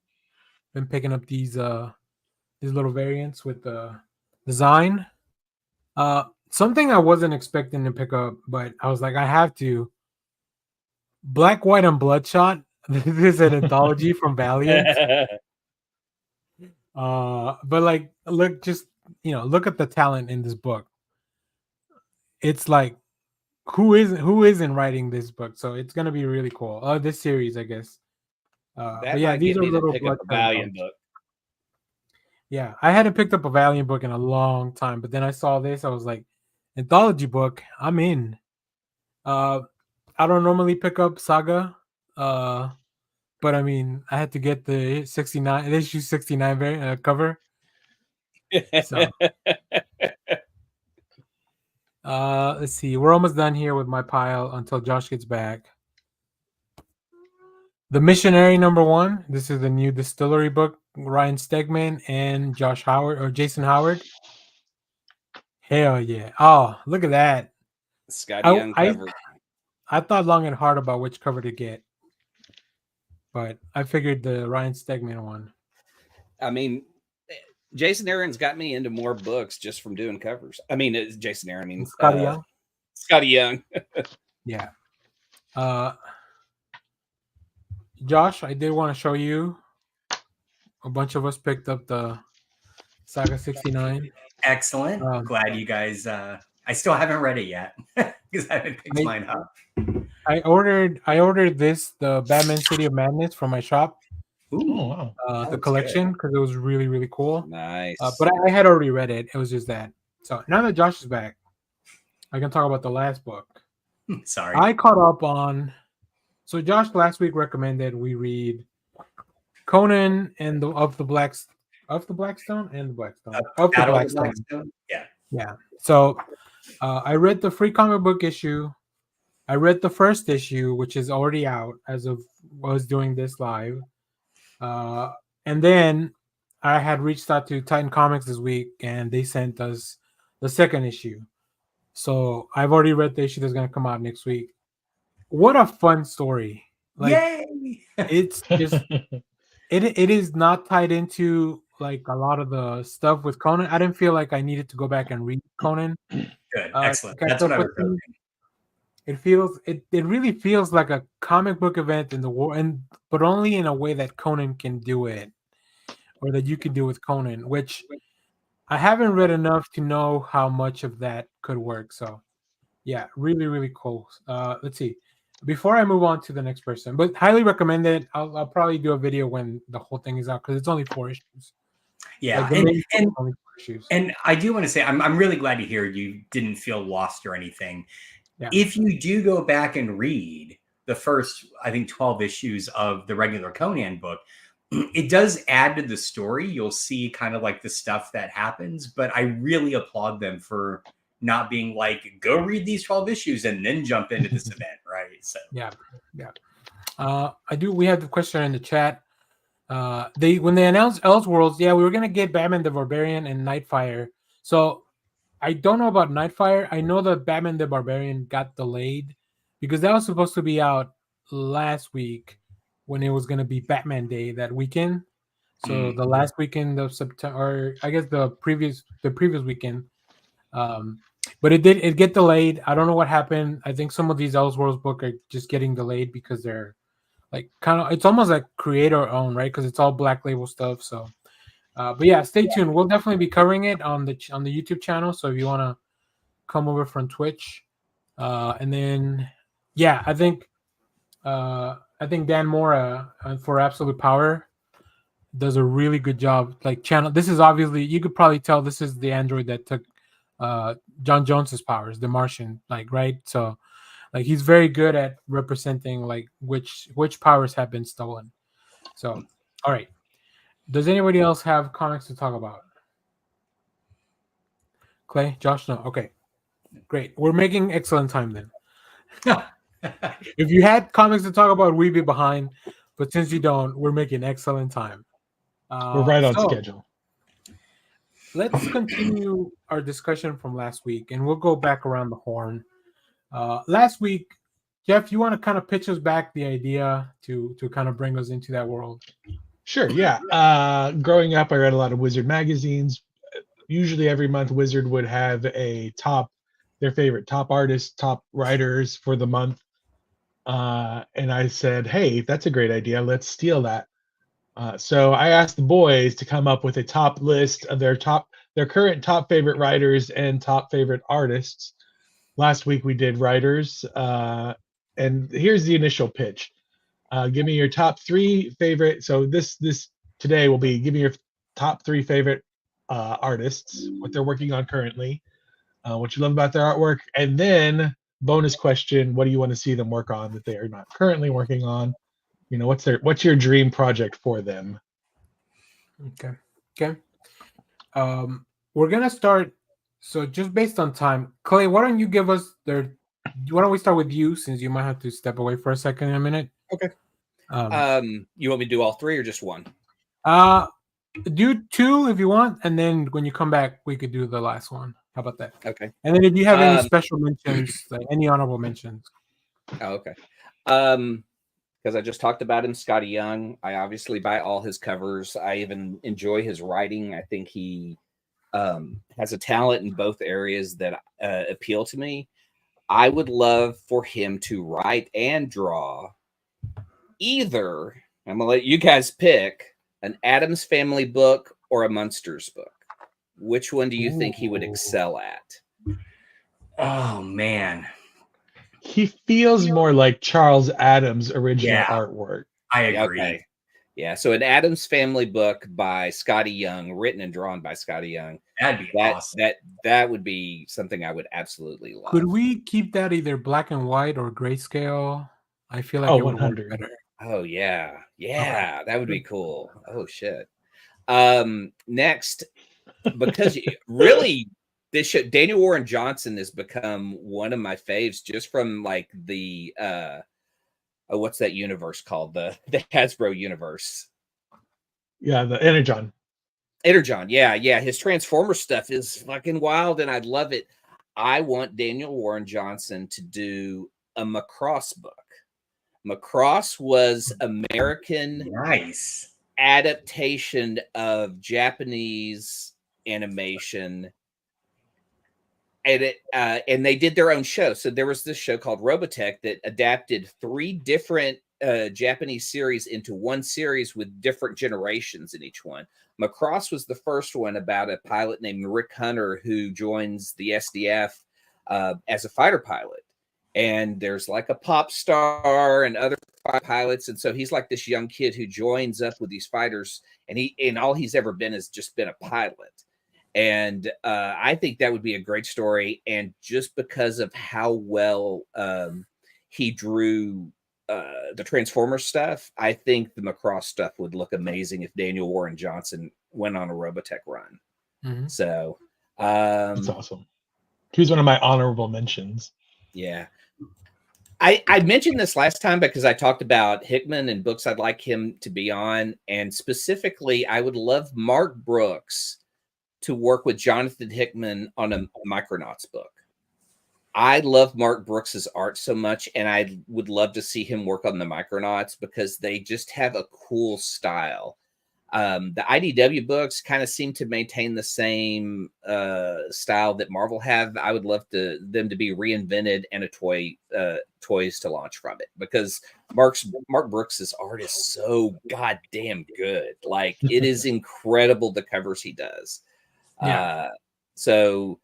Been picking up these little variants with the design. Something I wasn't expecting to pick up, but I was like, I have to. Black, White, and Bloodshot. This is an anthology from Valiant. But like, look at the talent in this book. It's like, who isn't writing this book? So it's gonna be really cool. This series, I guess. That But yeah, might these get are me to little pick up a Bloodshot Valiant anthologies. book. Yeah, I hadn't picked up a Valiant book in a long time, but then I saw this. I was like, anthology book, I'm in. I don't normally pick up Saga, but I mean, I had to get the issue 69 cover. So, let's see. We're almost done here with my pile until Josh gets back. The Missionary #1. This is the new distillery book. Ryan Stegman and Jason Howard. Hell yeah! Oh, look at that. Scotty Young cover. I thought long and hard about which cover to get, but I figured the Ryan Stegman one. I mean, Jason Aaron's got me into more books just from doing covers. I mean, it's Jason Aaron. I mean, Scotty Young. Scotty Young. Yeah. Josh, I did want to show you. A bunch of us picked up the Saga 69. Excellent. Glad you guys. I still haven't read it yet because I haven't picked mine up. I ordered this, the Batman City of Madness, from my shop. Ooh, wow. The collection, because it was really, really cool. Nice. But I had already read it. It was just that. So now that Josh is back, I can talk about the last book. Sorry. I caught up on. So Josh last week recommended we read Conan and the Blackstone. Yeah. So I read the free comic book issue. I read the first issue, which is already out as of was doing this live. And then I had reached out to Titan Comics this week, and they sent us the second issue. So I've already read the issue that's going to come out next week. what a fun story! Like Yay! it's just it is not tied into like a lot of the stuff with Conan. I didn't feel like I needed to go back and read Conan Good, to excellent. catch That's what up I with was things. hoping. It really feels like a comic book event in the war, and but only in a way that Conan can do it, or that you can do with Conan, which I haven't read enough to know how much of that could work. So yeah, really, really cool. Let's see. Before I move on to the next person, but highly recommend it. I'll probably do a video when the whole thing is out because it's only 4 issues. Yeah, Like the main book is only 4 issues. and I do want to say I'm really glad to hear you didn't feel lost or anything. Yeah. If you do go back and read the first, I think 12 issues of the regular Conan book, it does add to the story. You'll see kind of like the stuff that happens, but I really applaud them for not being like, go read these 12 issues and then jump into this event, right? So yeah. We have the question in the chat. When they announced Elseworlds, yeah, we were gonna get Batman the Barbarian and Nightfire. So I don't know about Nightfire. I know that Batman the Barbarian got delayed because that was supposed to be out last week when it was gonna be Batman Day that weekend. So the last weekend of September, or I guess the previous weekend. But it get delayed. I don't know what happened. I think some of these Elseworlds book are just getting delayed because they're like kind of, it's almost like creator owned, right? Because it's all Black Label stuff. So but yeah, stay tuned. We'll definitely be covering it on the YouTube channel. So if you want to come over from Twitch, and then yeah, I think Dan Mora for Absolute Power does a really good job. Like channel, this is obviously, you could probably tell this is the android that took John Jones's powers, the Martian, like, right? So like he's very good at representing like which powers have been stolen. So all right. Does anybody else have comics to talk about? Clay, Josh, no. Okay, great. We're making excellent time then. If you had comics to talk about, we'd be behind. But since you don't, we're making excellent time. We're right on schedule. Let's continue our discussion from last week, and we'll go back around the horn. Last week, Jeff, you want to kind of pitch us back the idea to kind of bring us into that world? Sure, yeah. Growing up, I read a lot of Wizard magazines. Usually every month, Wizard would have their favorite top artists, top writers for the month. And I said, hey, that's a great idea. Let's steal that. So I asked the boys to come up with a top list of their current top favorite writers and top favorite artists. Last week we did writers. And here's the initial pitch. Give me your top 3 favorite. So this today will be, give me your top 3 favorite artists, what they're working on currently, what you love about their artwork, and then bonus question: what do you want to see them work on that they are not currently working on? You know, what's your dream project for them? Okay. We're gonna start. So just based on time, Clay, why don't you give us why don't we start with you, since you might have to step away for a second in a minute? Okay. You want me to do all 3 or just 1? Do 2 if you want, and then when you come back, we could do the last one. How about that? Okay. And then if you have any special mentions, like any honorable mentions. Oh, okay. Because I just talked about him, Scotty Young. I obviously buy all his covers. I even enjoy his writing. I think he has a talent in both areas that appeal to me. I would love for him to write and draw either, I'm going to let you guys pick, an Addams Family book or a Munsters book. Which one do you think he would excel at? Oh, man. He feels more like Charles Addams' original artwork. I agree. Okay. Yeah, so an Addams Family book by Scotty Young, written and drawn by Scotty Young. That'd be awesome. That would be something I would absolutely love. Could we keep that either black and white or grayscale? I feel like it would work better. Oh yeah, that would be cool. Oh shit. Next, because really, this show, Daniel Warren Johnson has become one of my faves just from like the what's that universe called? The Hasbro universe. Yeah, the Energon. Yeah. His Transformer stuff is fucking wild, and I'd love it. I want Daniel Warren Johnson to do a Macross book. Macross was American Nice adaptation of Japanese animation, and they did their own show. So there was this show called Robotech that adapted 3 different Japanese series into one series with different generations in each one. Macross was the first one about a pilot named Rick Hunter who joins the SDF as a fighter pilot. And there's like a pop star and other pilots. And so he's like this young kid who joins up with these fighters, and all he's ever been has just been a pilot. And I think that would be a great story. And just because of how well he drew the Transformers stuff, I think the Macross stuff would look amazing if Daniel Warren Johnson went on a Robotech run. Mm-hmm. So that's awesome. He was one of my honorable mentions. Yeah. I mentioned this last time because I talked about Hickman and books I'd like him to be on. And specifically, I would love Mark Brooks to work with Jonathan Hickman on a Micronauts book. I love Mark Brooks's art so much, and I would love to see him work on the Micronauts because they just have a cool style. The IDW books kind of seem to maintain the same style that Marvel have. I would love them to be reinvented and toys to launch from it, because Mark Brooks's art is so goddamn good. Like, it is incredible, the covers he does. Yeah. So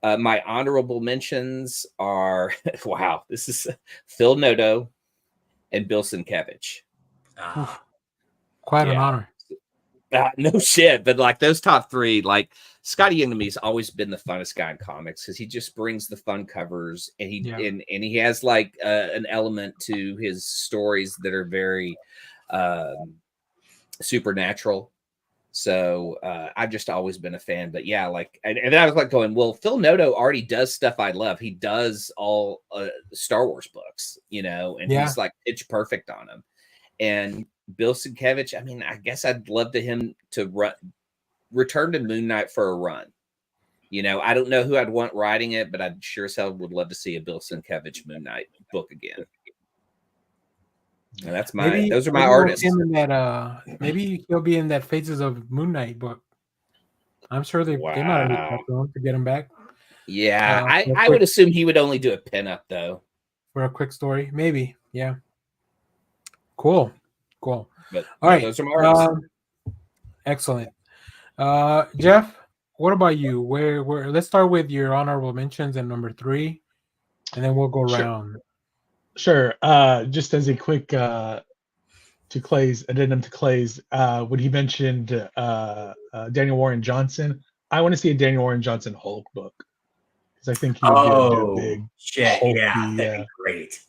my honorable mentions are wow, this is Phil Noto and Bill Sienkiewicz. Quite an honor. No shit, but like those top 3, like Scotty Young to me has always been the funnest guy in comics because he just brings the fun covers, and he has like an element to his stories that are very supernatural. So I've just always been a fan. But yeah, like, and then I was like going, well, Phil Noto already does stuff I love. He does all Star Wars books, and he's like pitch perfect on them. And Bill Sienkiewicz, I mean, I guess I'd love him to return to Moon Knight for a run. I don't know who I'd want writing it, but I sure as hell would love to see a Bill Sienkiewicz Moon Knight book again. And that's those are my artists. Maybe he'll be in that Phases of Moon Knight book. I'm sure they might have reached out to get him back. Yeah, I would assume he would only do a pinup though. For a quick story, maybe. Yeah. Cool. But all right, those are my artists. Excellent. Jeff, what about you? Where let's start with your honorable mentions and number 3, and then we'll go around. Sure. Just as a quick addendum to Clay's, when he mentioned Daniel Warren Johnson, I want to see a Daniel Warren Johnson Hulk book because I think he would do a big shit. Hulk. Yeah, that'd be great.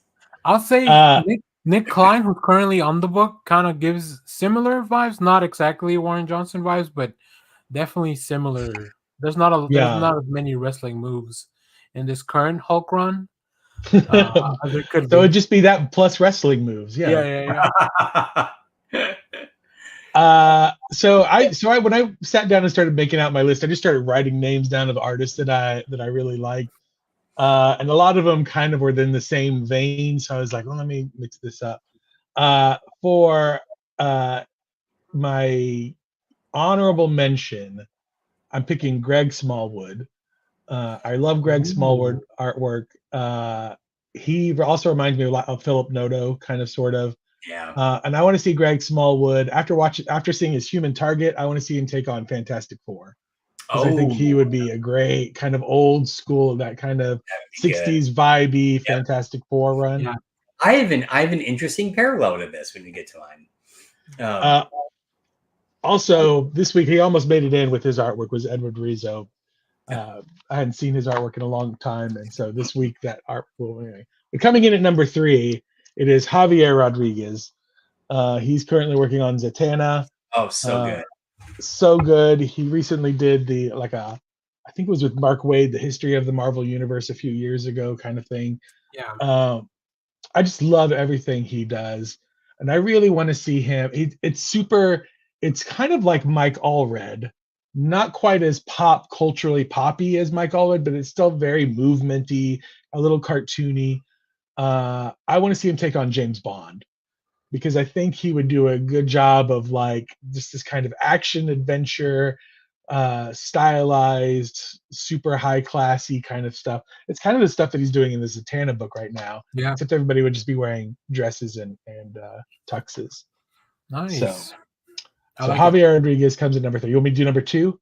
I'll say Nick Klein, who's currently on the book, kind of gives similar vibes. Not exactly Warren Johnson vibes, but definitely similar. There's not as many wrestling moves in this current Hulk run. As it could so it'd just be that plus wrestling moves. Yeah. So when I sat down and started making out my list, I just started writing names down of artists that I really like. And a lot of them kind of were in the same vein. So I was like, well, let me mix this up. For my honorable mention, I'm picking Greg Smallwood. I love Greg Smallwood artwork. He also reminds me of Philip Noto, kind of, sort of. Yeah. And I want to see Greg Smallwood after seeing his Human Target. I want to see him take on Fantastic Four. Because I think he would be a great kind of old school, that kind of 60s vibey Fantastic Four run. Yeah. I have an interesting parallel to this when we get to mine. Also, this week he almost made it in with his artwork was Edward Rizzo. I hadn't seen his artwork in a long time, and so this week that art will anyway. But coming in at number 3, it is Javier Rodriguez. He's currently working on Zatanna. Oh, so good. So good. He recently did I think it was with Mark Waid, the history of the Marvel Universe a few years ago, kind of thing. Yeah. I just love everything he does, and I really want to see him. It's kind of like Mike Allred, not quite as culturally poppy as Mike Allred, but it's still very movementy, a little cartoony. I want to see him take on James Bond, because I think he would do a good job of like just this kind of action adventure, stylized, super high classy kind of stuff. It's kind of the stuff that he's doing in the Zatanna book right now. Yeah. Except everybody would just be wearing dresses and tuxes. Nice. So I like Javier Rodriguez comes at number 3. You want me to do number 2?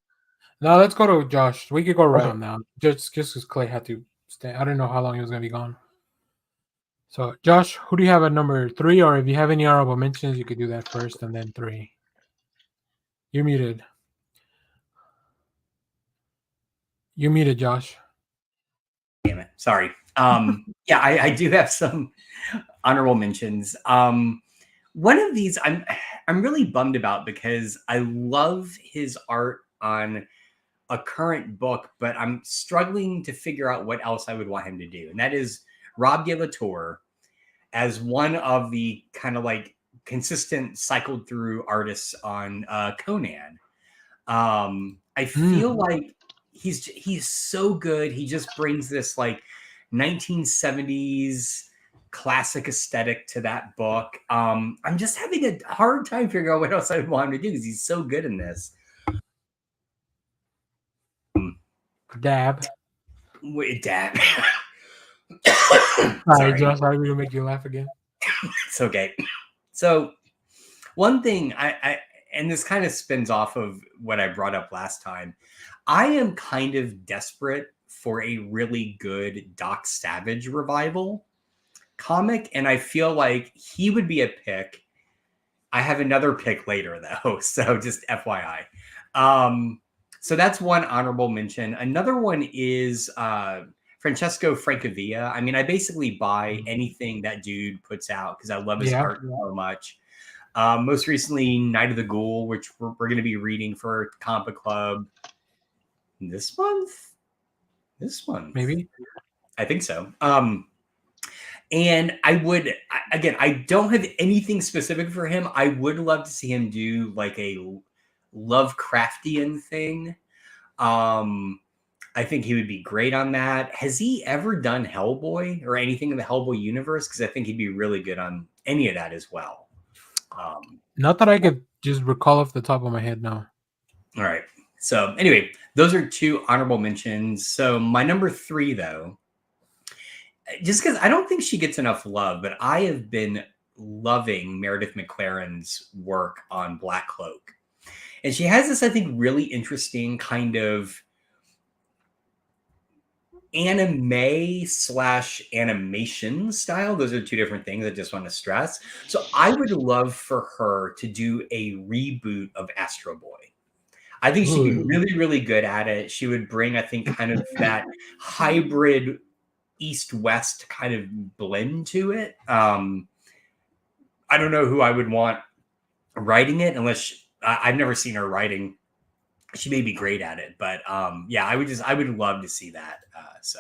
No, let's go to Josh. We could go around Okay. now. Just because Clay had to stay. I didn't know how long he was going to be gone. So, Josh, who do you have at number 3? Or if you have any honorable mentions, you could do that first and then 3. You're muted. You're muted, Josh. Damn it. Sorry. Yeah, I do have some honorable mentions. One of these I'm really bummed about because I love his art on a current book, but I'm struggling to figure out what else I would want him to do. And that is Rob de la Tour as one of the kind of like consistent cycled through artists on Conan. I feel like he's so good. He just brings this like 1970s classic aesthetic to that book. I'm just having a hard time figuring out what else I would want him to do because he's so good in this. Dab. Wait, Dab. Sorry, Josh. Sorry, we gonna make you laugh again. It's okay. So one thing I and this kind of spins off of what I brought up last time. I am kind of desperate for a really good Doc Savage revival comic, and I feel like he would be a pick. I have another pick later though, so just FYI. So that's one honorable mention. Another one is Francesco Francavilla. I mean, I basically buy anything that dude puts out because I love his art so much. Most recently, Night of the Ghoul, which we're going to be reading for Compa Club this month. Maybe. I think so. And I would, again, I don't have anything specific for him. I would love to see him do like a Lovecraftian thing. I think he would be great on that. Has he ever done Hellboy or anything in the Hellboy universe? Because I think he'd be really good on any of that as well. Not that I could just recall off the top of my head now. All right. So anyway, those are 2 honorable mentions. So my number 3, though, just because I don't think she gets enough love, but I have been loving Meredith McLaren's work on Black Cloak. And she has this, I think, really interesting kind of anime/animation style. Those are 2 different things I just want to stress. So I would love for her to do a reboot of Astro Boy. I think she'd be really, really good at it. She would bring, I think, kind of that hybrid East-West kind of blend to it. I don't know who I would want writing it unless I've never seen her writing. She may be great at it, but yeah, I would love to see that. So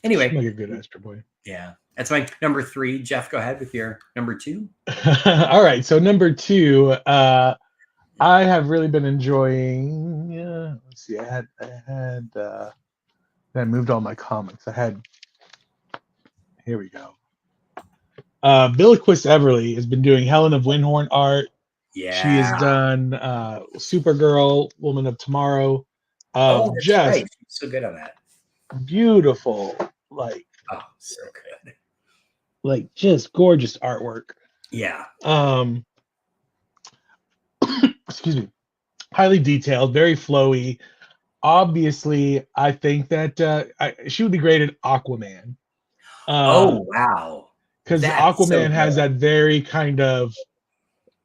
anyway, like a good Astro Boy. Yeah, that's my number 3. Jeff, go ahead with your number 2. All right, so number 2, I have really been enjoying. Let's see, I moved all my comics. Here we go. Billiquist Everly has been doing Helen of Windhorn art. Yeah, she has done Supergirl, Woman of Tomorrow. That's just right. She's so good on that. Beautiful, like so good, like just gorgeous artwork. Yeah. Excuse me. Highly detailed, very flowy. Obviously, I think that she would be great at Aquaman. Oh wow! Because Aquaman has that very kind of,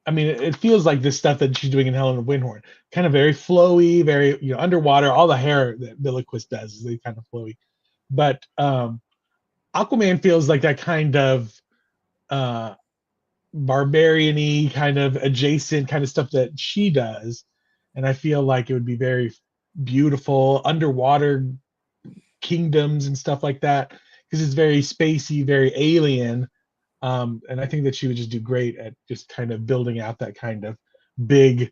I mean, it feels like this stuff that she's doing in Helen of Windhorn, kind of very flowy, very underwater. All the hair that Billiquist does is kind of flowy, but Aquaman feels like that kind of barbarian-y, kind of adjacent kind of stuff that she does, and I feel like it would be very beautiful underwater kingdoms and stuff like that because it's very spacey, very alien. And I think that she would just do great at just kind of building out that kind of big,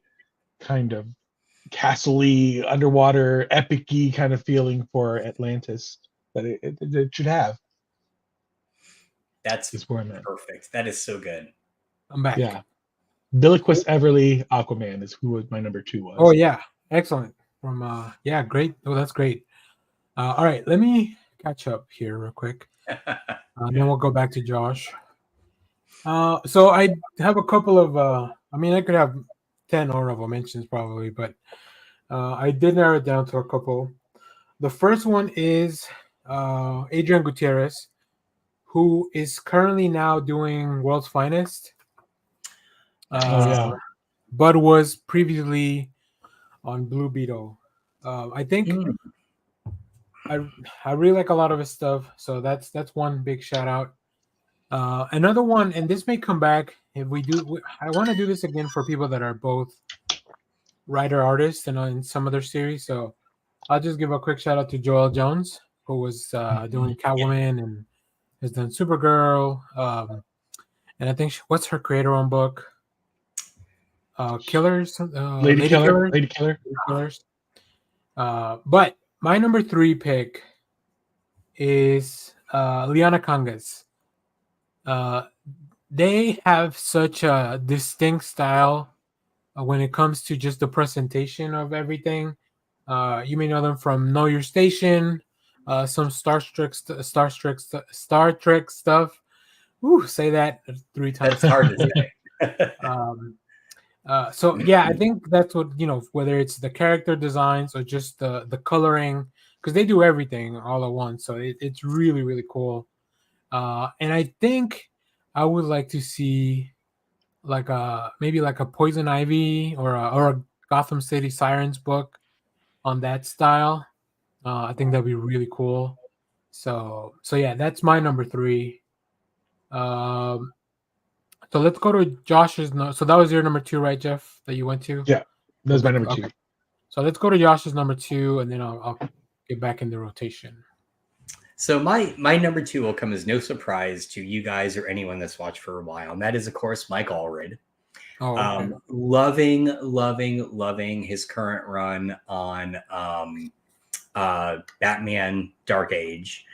kind of castle-y, underwater, epic-y kind of feeling for Atlantis that it should have. That's is where I'm at. perfect. That is so good. I'm back. Yeah. Billiquist Everly Aquaman is who my number 2 was. Oh yeah, excellent. From yeah, great. Oh, that's great. All right, let me catch up here real quick. Then we'll go back to Josh. So I have a couple of. I mean, I could have 10 honorable mentions probably, but I did narrow it down to a couple. The first one is Adrian Gutierrez, who is currently now doing World's Finest. Yeah. But was previously on Blue Beetle. I think I really like a lot of his stuff, so that's one big shout out. Another one, and this may come back if we do. I want to do this again for people that are both writer artists and in some other series. So I'll just give a quick shout out to Joel Jones, who was doing Catwoman and has done Supergirl. And I think what's her creator-owned book? Killers, Lady Killer. Lady Killer. Killers. But my number 3 pick is Liana Kangas. They have such a distinct style when it comes to just the presentation of everything. You may know them from Know Your Station, some Star Trek stuff. Ooh, say that 3 times. That's hard to say. So yeah, I think that's what, whether it's the character designs or just the coloring, because they do everything all at once. So it's really, really cool. And I think I would like to see maybe like a Poison Ivy or a Gotham City Sirens book on that style. I think that'd be really cool. So yeah, that's my number 3. So let's go to Josh's. So that was your number 2, right, Jeff? That you went to? Yeah, that was my number 2. Okay. So let's go to Josh's number 2, and then I'll get back in the rotation. So my number 2 will come as no surprise to you guys or anyone that's watched for a while, and that is, of course, Mike Allred. Oh, okay. Loving his current run on Batman Dark Age.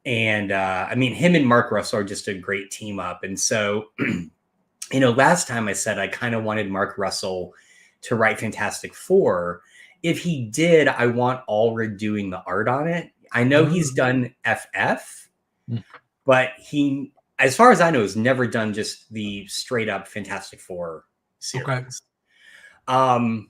And I mean, him and Mark Russell are just a great team up. And so, last time I said I kind of wanted Mark Russell to write Fantastic Four. If he did, I want Allred doing the art on it. I know he's done FF, but he, as far as I know, has never done just the straight up Fantastic Four series. Okay.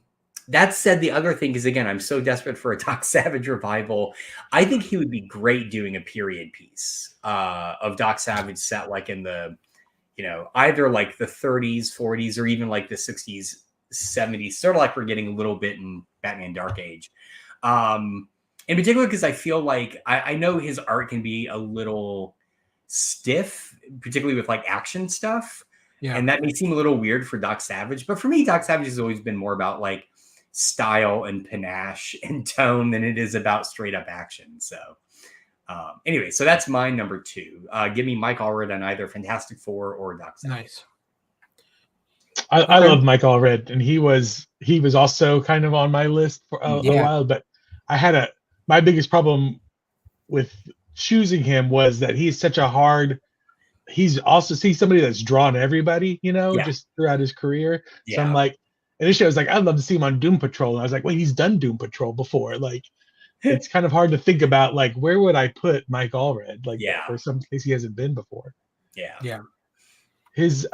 That said, the other thing is, again, I'm so desperate for a Doc Savage revival. I think he would be great doing a period piece of Doc Savage set like in the, either like the 30s, 40s, or even like the 60s, 70s, sort of like we're getting a little bit in Batman Dark Age. In particular, because I feel like I know his art can be a little stiff, particularly with like action stuff. Yeah. And that may seem a little weird for Doc Savage. But for me, Doc Savage has always been more about like style and panache and tone than it is about straight up action. So anyway, so that's my number 2. Give me Mike Allred on either Fantastic Four or Doc Savage. Nice. I love Mike Allred, and he was also kind of on my list for a while, but I had my biggest problem with choosing him was that he's such a hard, he's somebody that's drawn everybody, just throughout his career. So I'm like, initially I was like, I'd love to see him on Doom Patrol. And I was like, well, he's done Doom Patrol before. Like, it's kind of hard to think about, like, where would I put Mike Allred? Like, for some place he hasn't been before. Yeah. Yeah. His,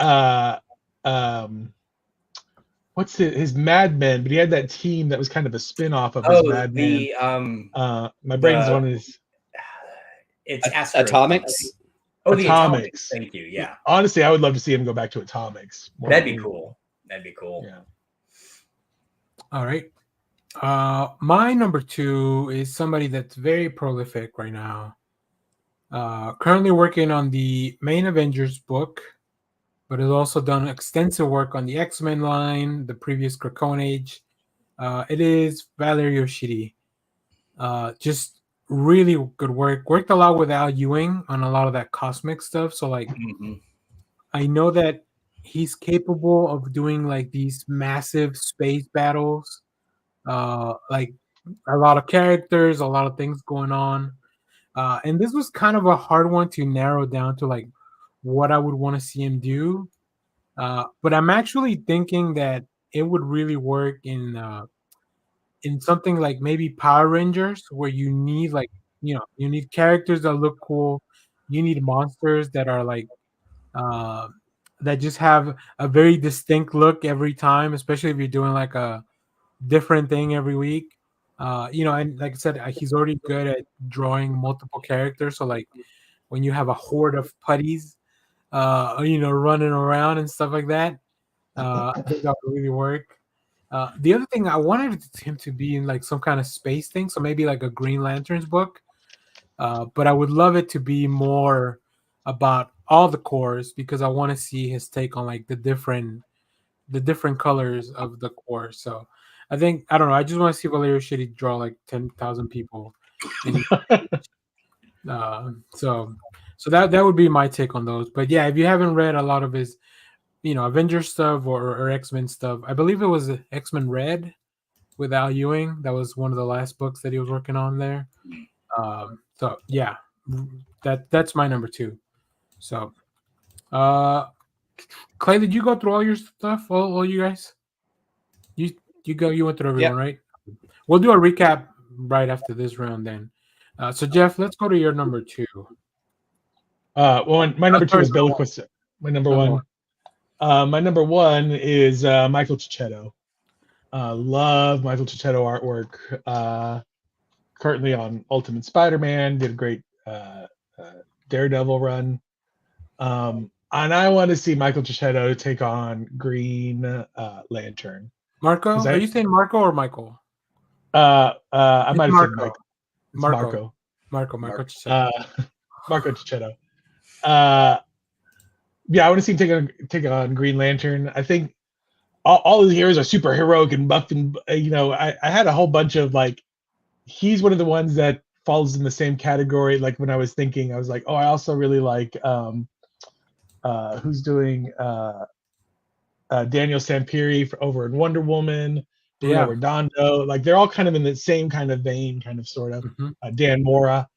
his Mad Men, but he had that team that was kind of a spin-off of his Mad Men. My brain's on his... It's Atomics? Oh, the Atomics. Thank you, yeah. Honestly, I would love to see him go back to Atomics. That'd be cool. Yeah. All right. My number 2 is somebody that's very prolific right now. Currently working on the main Avengers book, but has also done extensive work on the X-Men line, the previous Krakoan Age. It is Valerie Yoshidi. Just really good work. Worked a lot with Al Ewing on a lot of that cosmic stuff. So like, I know that he's capable of doing like these massive space battles, like a lot of characters, a lot of things going on. And this was kind of a hard one to narrow down to like what I would want to see him do. But I'm actually thinking that it would really work in something like maybe Power Rangers, where you need like you need characters that look cool. You need monsters that are like uh, that just have a very distinct look every time, especially if you're doing like a different thing every week. And like I said, he's already good at drawing multiple characters. So like when you have a horde of putties, running around and stuff like that, I think that would really work. The other thing I wanted him to be in like some kind of space thing, so maybe like a Green Lanterns book. But I would love it to be more about all the cores because I want to see his take on like the different colors of the core. So I don't know. I just want to see Valerio Shitty draw like 10,000 people. And, so that would be my take on those. But yeah, if you haven't read a lot of his, Avengers stuff or X-Men stuff, I believe it was X-Men Red with Al Ewing. That was one of the last books that he was working on there. So yeah, that's my number 2. So, Clay, did you go through all your stuff? All you guys? You went through everyone, right? We'll do a recap right after this round then. So Jeff, let's go to your number 2. Well, my number 2 is Bill Quist. My number one. My number 1 is Michael Cicchetto. Love Michael Cicchetto artwork. Currently on Ultimate Spider-Man, did a great Daredevil run. And I want to see Michael Cicchetto take on Green Lantern. Marco? Are you saying Marco or Michael? I might have said Michael. It's Marco. Marco Cicchetto. Marco Cicchetto. Yeah, I want to see him take on Green Lantern. I think all his heroes are super heroic and buff, and I had a whole bunch of like. He's one of the ones that falls in the same category. Like when I was thinking, I was like, oh, I also really like who's doing Daniel Stampiri over in Wonder Woman, Bruno Redondo. Like they're all kind of in the same kind of vein, kind of sort of. Mm-hmm. Dan Mora,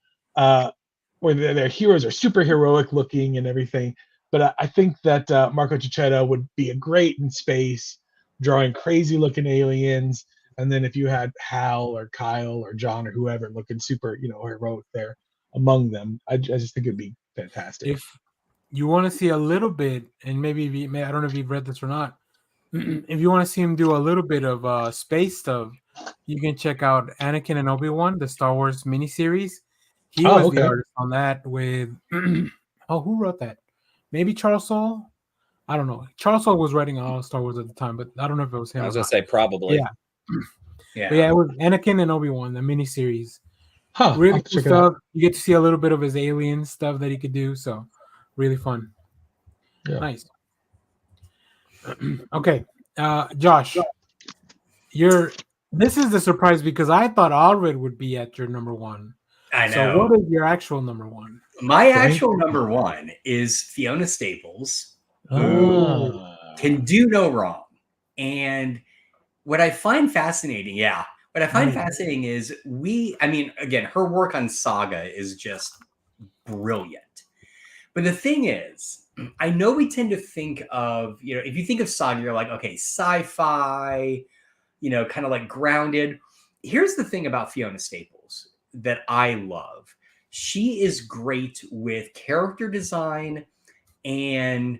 where their heroes are super heroic looking and everything. But I think that Marco Cicchetto would be a great in space, drawing crazy looking aliens. And then if you had Hal or Kyle or John or whoever looking super, heroic there among them, I just think it'd be fantastic. If you want to see a little bit, and maybe I don't know if you've read this or not, if you want to see him do a little bit of space stuff, you can check out Anakin and Obi-Wan, the Star Wars miniseries. He was the artist on that with, who wrote that? Maybe Charles Soule? I don't know. Charles Soule was writing all Star Wars at the time, but I don't know if it was him. I was going to say probably. Yeah. But yeah, it was Anakin and Obi-Wan, the miniseries. Really cool stuff. You get to see a little bit of his alien stuff that he could do, so really fun. Yeah. Nice. Okay, Josh, this is the surprise because I thought Alred would be at your number 1. I know. So what is your actual number 1? My actual number 1 is Fiona Staples, who can do no wrong. And what I find fascinating, fascinating is again, her work on Saga is just brilliant. But the thing is, I know we tend to think of, if you think of Saga, you're like, okay, sci-fi, kind of like grounded. Here's the thing about Fiona Staples that I love. She is great with character design and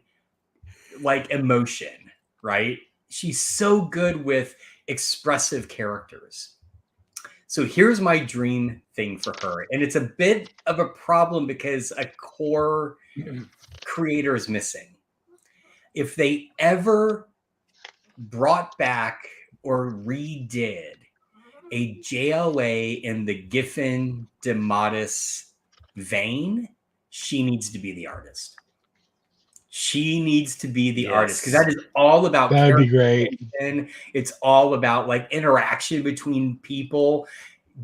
like emotion, right? She's so good with expressive characters. So here's my dream thing for her. And it's a bit of a problem because a core creator is missing. If they ever brought back or redid a JLA in the Giffen DeMatteis vein, she needs to be the artist. She needs to be the artist because that is all about. That'd be great. It's all about like interaction between people.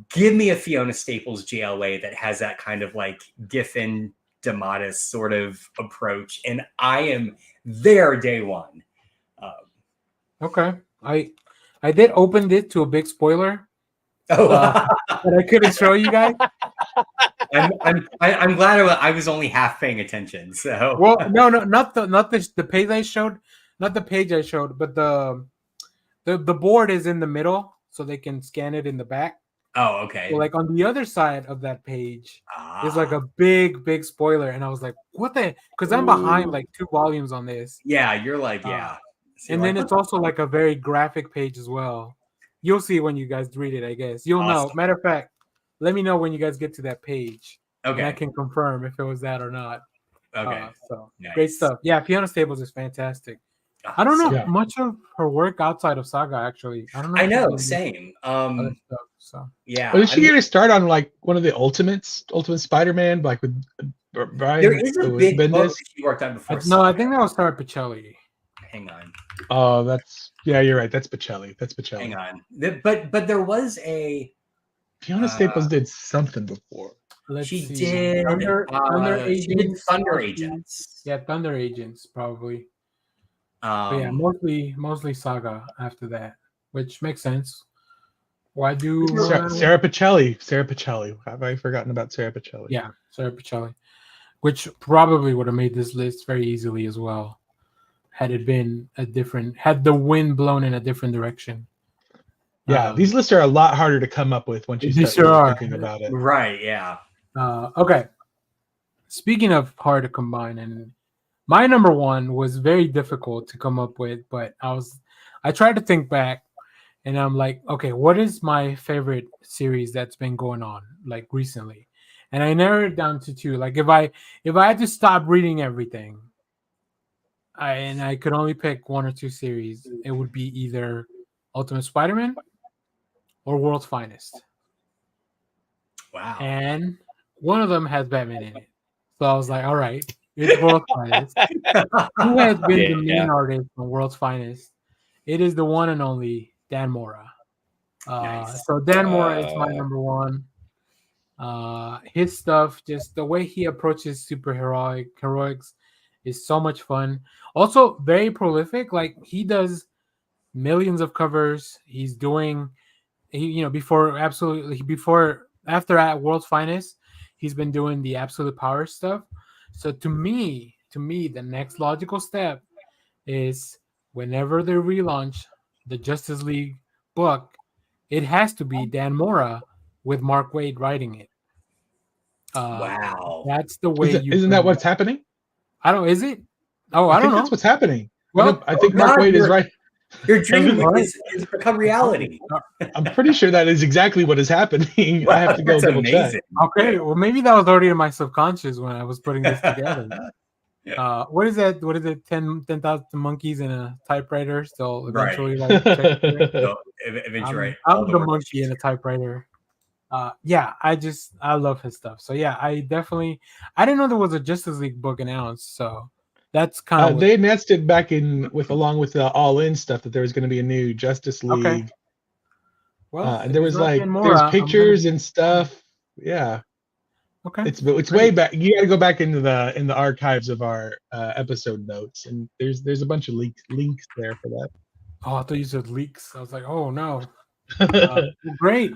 Give me a Fiona Staples JLA that has that kind of like Giffen DeMatteis sort of approach, and I am there day one. Okay, I did open it to a big spoiler. Oh, but I couldn't show you guys. I'm glad I was only half paying attention. So Well, no, not the page I showed, not the page I showed, but the board is in the middle, so they can scan it in the back. Oh, okay. So like on the other side of that page is like a big spoiler, and I was like, "What the?" Because I'm behind like 2 volumes on this. Yeah, you're like, yeah. So And you're then like, it's also like a very graphic page as well. You'll see when you guys read it, I guess. You'll know. Awesome. Matter of fact, let me know when you guys get to that page. And I okay. can confirm if it was that or not. Okay. So Nice. great stuff. Yeah, Fiona Staples is fantastic. I don't know Yeah. much of her work outside of Saga, actually. I don't know. I if she's know, done same. other stuff, so Yeah. Well, did she I mean, get her start on like one of the Ultimate Spider-Man, like with Brian? there is a big book Bendis? that she worked on before. no, I think that was Sarah Pichelli. Hang on. Oh, you're right. That's Pacelli. Hang on. But there was a Fiona Staples did something before. Let's she see. did Thunder she did Agents. Thunder Agents. Yeah, Thunder Agents probably. But yeah, Um, mostly Saga after that, which makes sense. Why do Sarah Pacelli? Sarah Pacelli. Have I forgotten about Sarah Pacelli? Yeah, Sarah Pichelli, which probably would have made this list very easily as well, had it been had the wind blown in a different direction. Yeah, these lists are a lot harder to come up with once you They start sure really are. thinking about it. right, yeah. Okay. Speaking of hard to combine, and my number one was very difficult to come up with, but I tried to think back, and I'm like, okay, what is my favorite series that's been going on like recently? And I narrowed it down to 2. Like if I had to stop reading everything, and I could only pick 1 or 2 series, it would be either Ultimate Spider-Man or World's Finest. Wow. And one of them has Batman in it. So I was like, all right, it's World's Finest. Who has been the main artist on World's Finest? It is the one and only Dan Mora. Nice. So Dan Mora is my number one. His stuff, just the way he approaches heroics is so much fun. Also very prolific. Like he does millions of covers. He's doing before after at World's Finest, he's been doing the Absolute Power stuff. So to me, the next logical step is whenever they relaunch the Justice League book, it has to be Dan Mora with Mark Waid writing it. Wow. That's the way Isn't that what's happening? I don't. Is it? Oh, I don't know. That's what's happening. Well, I think Mark Waid is right. Your dream has become reality. I'm pretty sure that is exactly what is happening. Wow, I have to go that's double amazing. check. Okay, well maybe that was already in my subconscious when I was putting this together. What is that? What is it? 10,000 monkeys in a typewriter. So eventually, eventually, I'm the monkey in a typewriter. Yeah, I love his stuff. So yeah, I didn't know there was a Justice League book announced. So that's kind of they announced it back along with the All In stuff that there was going to be a new Justice League. Okay. Well, and there was there's pictures and stuff. Yeah. Okay. It's way back. You got to go back in the archives of our episode notes, and there's a bunch of links there for that. Oh, I thought you said leaks. I was like, oh no. Great.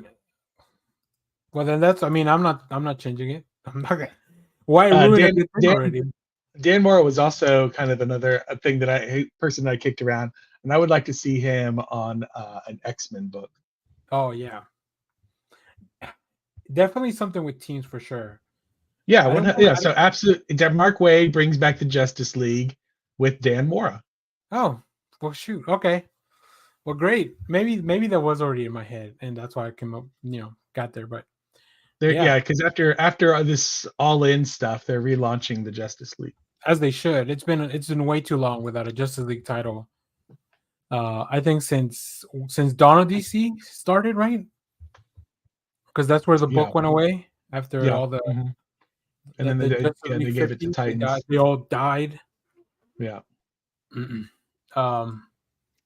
Well, then I'm not changing it. I'm not gonna. Why ruin it already? Dan Mora was also kind of another thing that I kicked around, and I would like to see him on an X-Men book. Oh yeah, definitely something with teams for sure. Yeah, so absolutely. Mark Waid brings back the Justice League with Dan Mora. Oh, well, shoot. Okay, well, great. Maybe that was already in my head, and that's why I came up, got there. But because after this All In stuff, they're relaunching the Justice League. As they should. It's been way too long without a Justice League title. I think since Dawn of DC started, right? Because that's where the book went away after all the. Mm-hmm. And then they gave it to Titans. They all died. Yeah.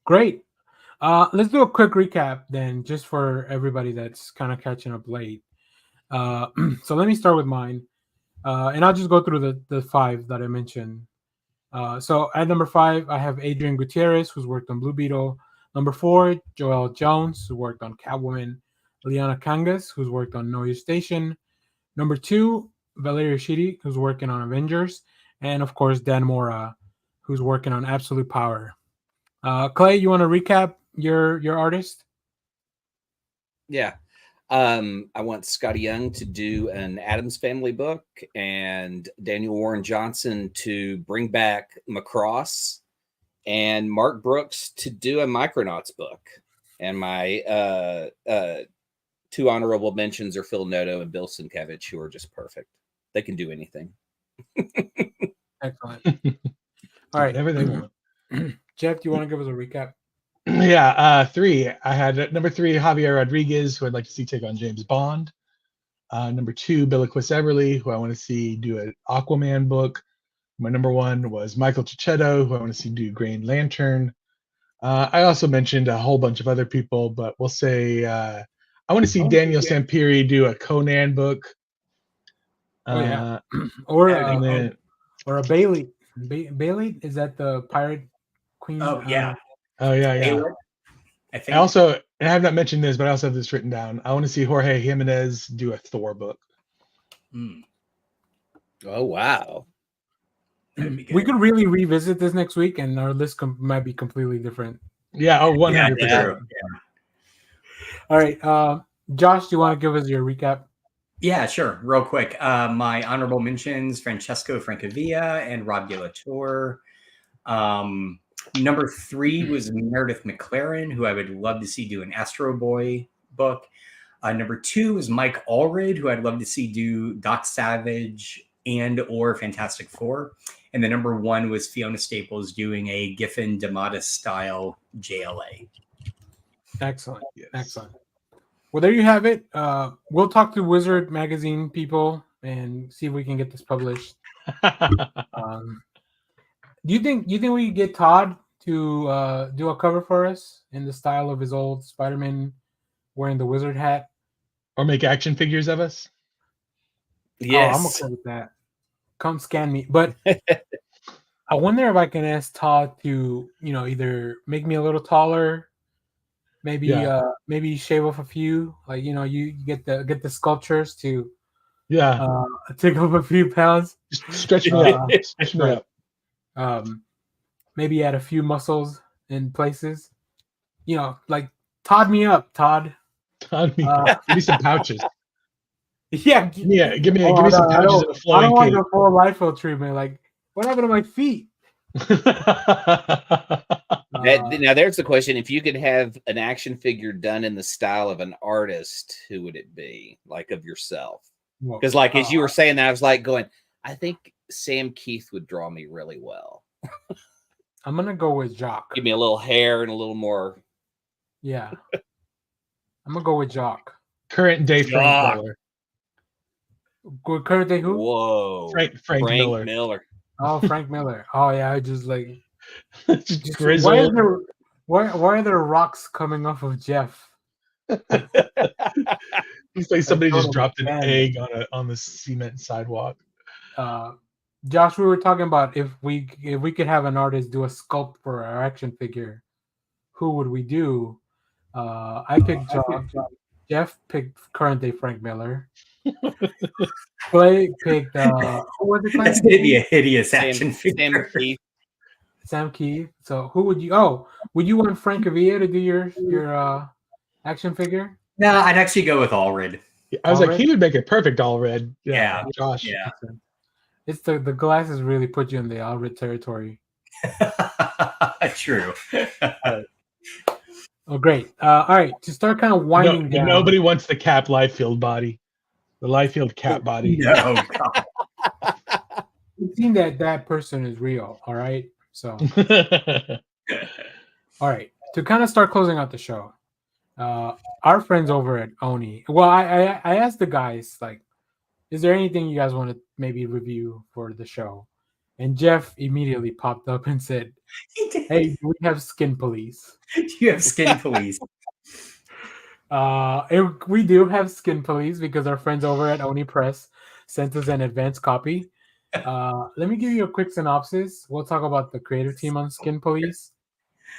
Great. Let's do a quick recap then, just for everybody that's kind of catching up late. So let me start with mine, and I'll just go through the 5 that I mentioned. So at number 5, I have Adrian Gutierrez, who's worked on Blue Beetle. Number 4, Joelle Jones, who worked on Catwoman. Liana Kangas, who's worked on Know Your Station. Number 2, Valeria Shidi, who's working on Avengers, and of course Dan Mora, who's working on Absolute Power. Clay, you want to recap your artist? Yeah. I want Scotty Young to do an Addams Family book, and Daniel Warren Johnson to bring back Macross, and Mark Brooks to do a Micronauts book. And my 2 honorable mentions are Phil Noto and Bill Sienkiewicz, who are just perfect. They can do anything. Excellent. All right. Whatever they want. Jeff, do you want to give us a recap? Yeah, 3. I had number 3, Javier Rodriguez, who I'd like to see take on James Bond. Number 2, Billiquis Everly, who I want to see do an Aquaman book. My number 1 was Michael Cicchetto, who I want to see do Green Lantern. I also mentioned a whole bunch of other people, but we'll say I want to see Daniel Sampiri do a Conan book. Or a Bailey. Bailey, is that the pirate queen? Oh yeah. I think. I have not mentioned this, but I also have this written down. I want to see Jorge Jimenez do a Thor book. Oh wow. We could really revisit this next week, and our list might be completely different. Yeah, 100%. Yeah. All right, Josh, do you want to give us your recap? Yeah, sure. Real quick. My honorable mentions: Francesco Francavilla and Rob de la Torre. Number 3 was Meredith McLaren, who I would love to see do an Astro Boy book. Number 2 was Mike Allred, who I'd love to see do Doc Savage and or Fantastic Four. And the number 1 was Fiona Staples doing a Giffen DeMatteis style JLA. Excellent. Yes. Excellent. Well, there you have it. We'll talk to Wizard Magazine people and see if we can get this published. Do you think we could get Todd to do a cover for us in the style of his old Spider-Man wearing the wizard hat? Or make action figures of us? Yes. Oh, I'm okay with that. Come scan me. But I wonder if I can ask Todd to, either make me a little taller, maybe shave off a few, like you get the sculptures to take off a few pounds. Just stretch me up. Stretch me up. Maybe add a few muscles in places. Like Todd me up, Todd. Todd me up. Give me some pouches. Yeah, give me some pouches and a flowing I don't want the full Liefeld treatment. Like, what happened to my feet? Now there's the question: if you could have an action figure done in the style of an artist, who would it be? Like of yourself? Because, as you were saying that, I was like going, I think Sam Keith would draw me really well. I'm gonna go with Jock. Give me a little hair and a little more. Yeah, I'm gonna go with Jock. Current day Frank Miller. Current day who? Whoa, Frank Miller. Oh, Frank Miller. Oh yeah, I just like. Grizzle. Why are there rocks coming off of Jeff? It's like somebody just dropped an egg on the cement sidewalk. Josh, we were talking about if we could have an artist do a sculpt for our action figure, who would we do? I picked Josh. Jeff picked current day Frank Miller. Clay picked who was it? That's gonna be a hideous action figure. Sam Keith. So who would you? Oh, would you want Frank Avilla to do your action figure? No, I'd actually go with Allred. I was like, he would make it perfect Allred. Yeah, Josh. Yeah. It's the glasses really put you in the Allred territory. True. Oh, great. All right, to start kind of winding down. Nobody wants the Cap Liefeld body. The Liefeld Cap body. No, God. We've seen that person is real, all right? So, all right, to kind of start closing out the show, our friends over at Oni, well, I asked the guys, like, is there anything you guys want to maybe review for the show? And Jeff immediately popped up and said, hey, do we have Skin Police? You have Skin Police. We do have Skin Police because our friends over at Oni Press sent us an advanced copy. Let me give you a quick synopsis. We'll talk about the creative team on Skin Police,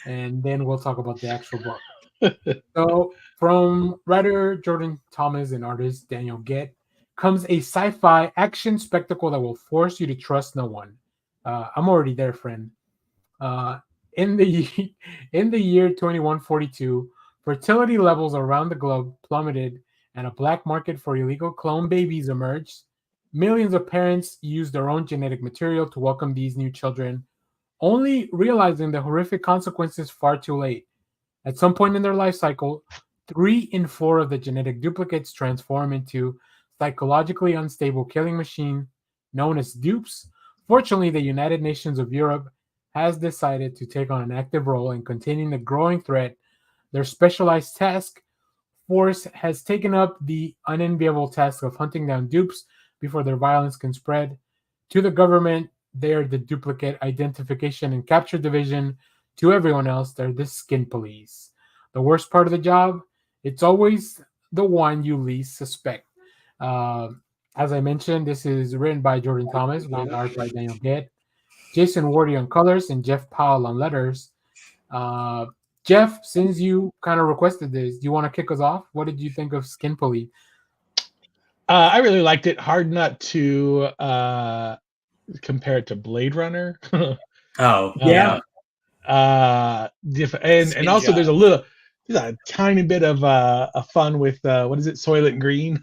and then we'll talk about the actual book. So, from writer Jordan Thomas and artist Daniel Gett, comes a sci-fi action spectacle that will force you to trust no one. I'm already there, friend. In the in the year 2142, fertility levels around the globe plummeted, and a black market for illegal clone babies emerged. Millions of parents used their own genetic material to welcome these new children, only realizing the horrific consequences far too late. At some point in their life cycle, 3 in 4 of the genetic duplicates transform into psychologically unstable killing machine known as dupes. Fortunately, the United Nations of Europe has decided to take on an active role in containing the growing threat. Their specialized task force has taken up the unenviable task of hunting down dupes before their violence can spread. To the government, they are the duplicate identification and capture division. To everyone else, they're the skin police. The worst part of the job, it's always the one you least suspect. As I mentioned, this is written by Jordan Thomas with art by Daniel Gett, Jason Wardy on colors, and Jeff Powell on letters. Jeff, since you kind of requested this, do you want to kick us off? What did you think of Skin Police? I really liked it. Hard not to compare it to Blade Runner. Oh, Yeah. And also there's a tiny bit of a fun with what is it, Soylent Green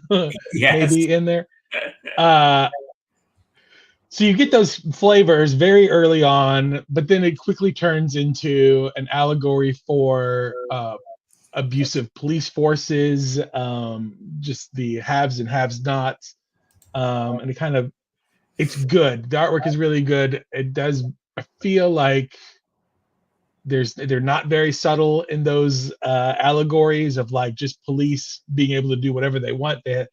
Yes. maybe in there. So you get those flavors very early on, but then it quickly turns into an allegory for abusive police forces, just the haves and have-nots, and it's good. The artwork is really good. It does feel like they're not very subtle in those allegories of like just police being able to do whatever they want. The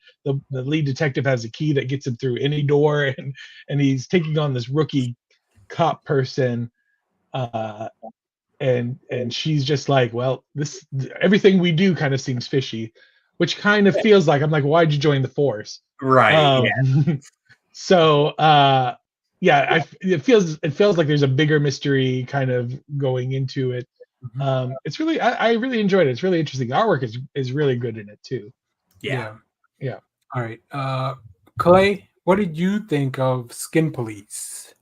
lead detective has a key that gets him through any door, and he's taking on this rookie cop person, and she's just like, well, everything we do kind of seems fishy, which kind of feels like, I'm like, why'd you join the force? Right. So it feels like there's a bigger mystery kind of going into it. It's really, I really enjoyed it. It's really interesting. The artwork is really good in it too. Yeah. All right, Clay, what did you think of Skin Police?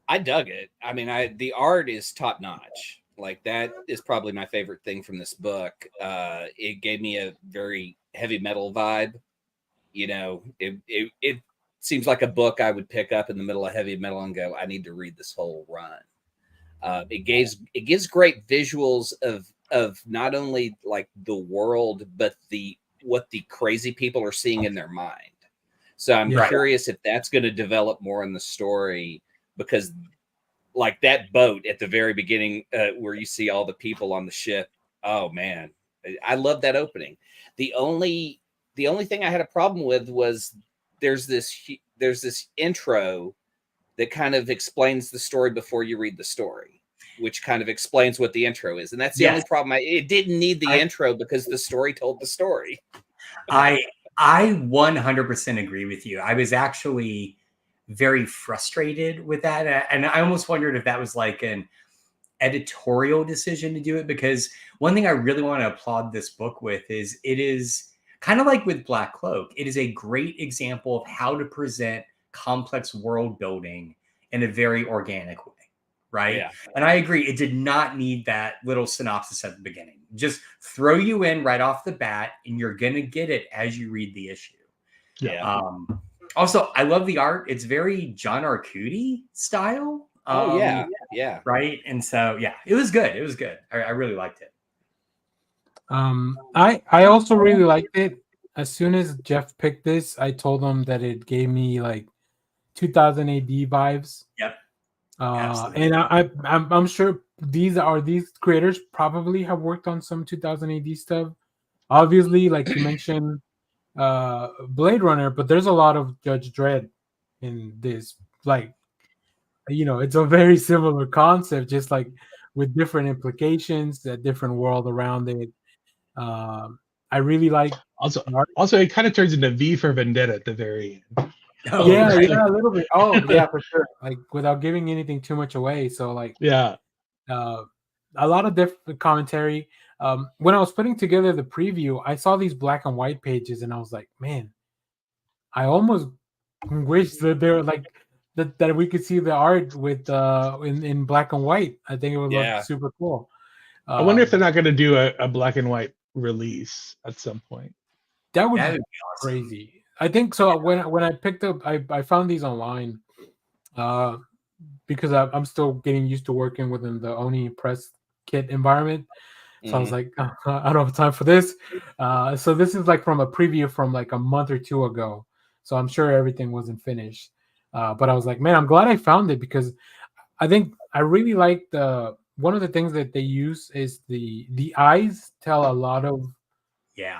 I dug it. I mean, the art is top notch. Like, that is probably my favorite thing from this book. It gave me a very heavy metal vibe. You know, it seems like a book I would pick up in the middle of heavy metal and go, I need to read this whole run. It gives great visuals of not only like the world, but what the crazy people are seeing in their mind. So I'm curious if that's going to develop more in the story, because like that boat at the very beginning where you see all the people on the ship. Oh man, I love that opening. The only thing I had a problem with was there's this intro that kind of explains the story before you read the story, which kind of explains what the intro is. And that's the only problem. It didn't need the intro because the story told the story. I 100% agree with you. I was actually very frustrated with that. And I almost wondered if that was like an editorial decision to do it, because one thing I really want to applaud this book with is it is kind of like with Black Cloak. It is a great example of how to present complex world building in a very organic way, right? Yeah. And I agree. It did not need that little synopsis at the beginning. Just throw you in right off the bat, and you're going to get it as you read the issue. Yeah. Also, I love the art. It's very John Arcudi style. Yeah. Right. And so, yeah, it was good. It was good. I really liked it. I also really liked it. As soon as Jeff picked this, I told him that it gave me like 2000 AD vibes. Yep. And I'm sure these creators probably have worked on some 2000 AD stuff. Obviously, like you mentioned, Blade Runner, but there's a lot of Judge Dredd in this. Like, you know, it's a very similar concept, just like with different implications, a different world around it. I really like. Also, it kind of turns into V for Vendetta at the very end. Oh, yeah, a little bit. Oh, yeah, for sure. Like, without giving anything too much away. So, like, yeah, a lot of different commentary. when I was putting together the preview, I saw these black and white pages, and I was like, man, I almost wish that they were like that we could see the art with in black and white. I think it would look super cool. I wonder if they're not going to do a black and white release at some point. That would be awesome. Crazy. I think so. When I picked up, I found these online because I'm still getting used to working within the Oni press kit environment. So I was like, I don't have time for this. So this is like from a preview from like a month or two ago. So I'm sure everything wasn't finished. But I was like, man, I'm glad I found it because I think I really like one of the things that they use is the eyes tell a lot of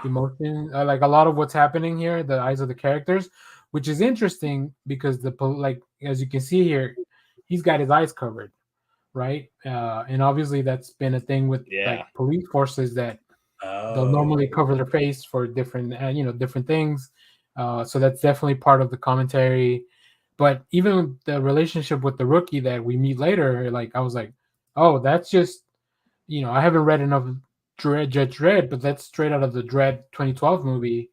emotion, like a lot of what's happening here, the eyes of the characters, which is interesting because like as you can see here, he's got his eyes covered, right? And obviously that's been a thing with like police forces that they'll normally cover their face for different different things. So that's definitely part of the commentary. But even the relationship with the rookie that we meet later, like I was like, oh, that's just, I haven't read enough Judge Dredd, but that's straight out of the Dredd 2012 movie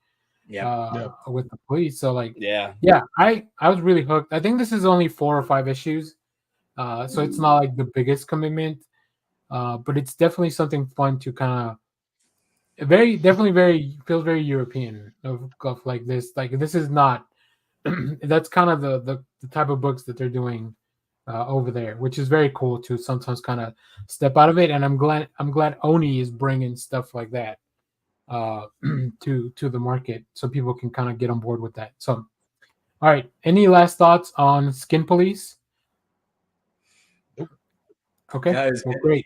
with the police. So like, I was really hooked. I think this is only 4 or 5 issues. So it's not like the biggest commitment, but it's definitely something fun to kind of feels very European of like this. Like this is not that's kind of the type of books that they're doing over there, which is very cool to sometimes kind of step out of it. And I'm glad Oni is bringing stuff like that to the market so people can kind of get on board with that. So, all right, any last thoughts on Skin Police? Okay, well, great.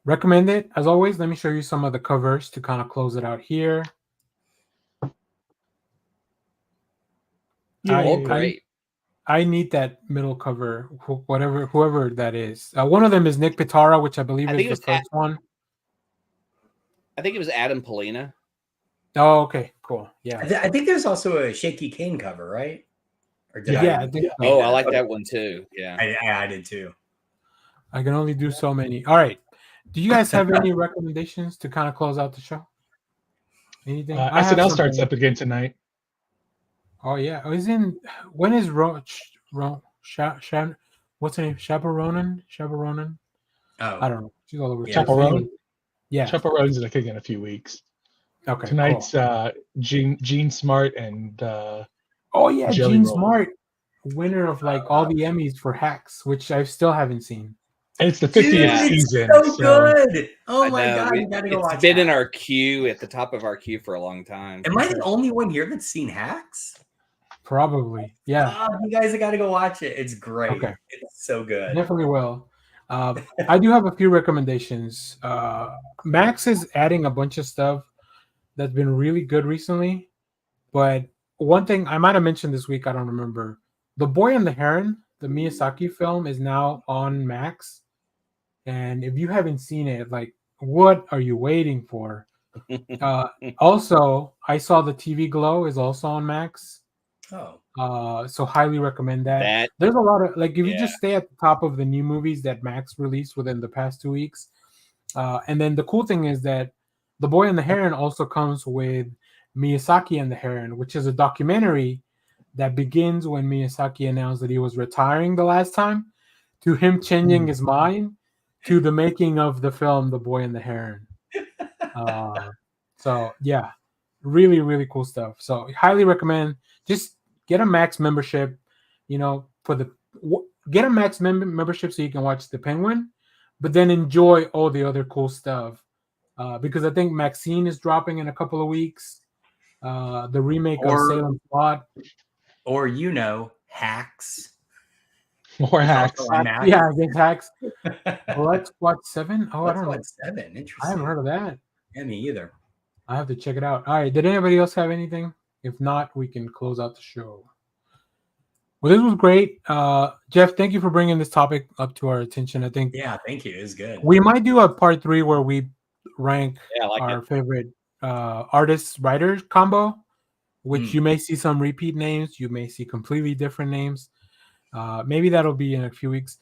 Recommend it as always. Let me show you some of the covers to kind of close it out here. Great. I need that middle cover, whoever that is. One of them is Nick Pitara, which I believe is the first one. I think it was Adam Polina. Oh, okay, cool. Yeah, I think there's also a Shaky Kane cover, right? Or I think so. Oh, I like that one too. Yeah, I did too. I can only do so many. All right. Do you guys have any recommendations to kind of close out the show? Anything? SNL starts up again tonight. Oh yeah, when is what's her name? Chaperonin? Oh, I don't know. She's all over. Chaperone. Yeah, Chaperone's I think in a few weeks. Okay. Tonight's Gene Smart and Gene Smart, winner of like all the Emmys for Hacks, which I still haven't seen. And it's the 50th season. So good. Oh my god, you gotta go watch it. It's been in our queue, at the top of our queue for a long time. Am I the only one here that's seen Hacks? Probably, yeah. Oh, you guys have got to go watch it. It's great. Okay. It's so good. Definitely will. I do have a few recommendations. Max is adding a bunch of stuff that's been really good recently. But one thing I might have mentioned this week, I don't remember. The Boy and the Heron, the Miyazaki film, is now on Max. And if you haven't seen it, like, what are you waiting for? Also, I saw the TV Glow is also on Max. Oh. So highly recommend that. There's a lot of like if you just stay at the top of the new movies that Max released within the past 2 weeks. And then the cool thing is that The Boy and the Heron also comes with Miyazaki and the Heron, which is a documentary that begins when Miyazaki announced that he was retiring the last time, to him changing his mind, to the making of the film The Boy and the Heron. So yeah, really, really cool stuff. So highly recommend. Just get a Max membership, get a Max membership so you can watch The Penguin, but then enjoy all the other cool stuff. Because I think Maxine is dropping in a couple of weeks. The remake of Salem Plot. Or, Hacks. More Hacks. Yeah, I guess Hacks. Let's watch 7. Oh, I don't know. 7. Interesting. I haven't heard of that. Yeah, me either. I have to check it out. All right. Did anybody else have anything? If not, we can close out the show. Well, this was great. Jeff, thank you for bringing this topic up to our attention. I think. Yeah, thank you. It was good. We might do a part 3 where we rank our favorite artists, writers combo, which you may see some repeat names. You may see completely different names. Maybe that'll be in a few weeks.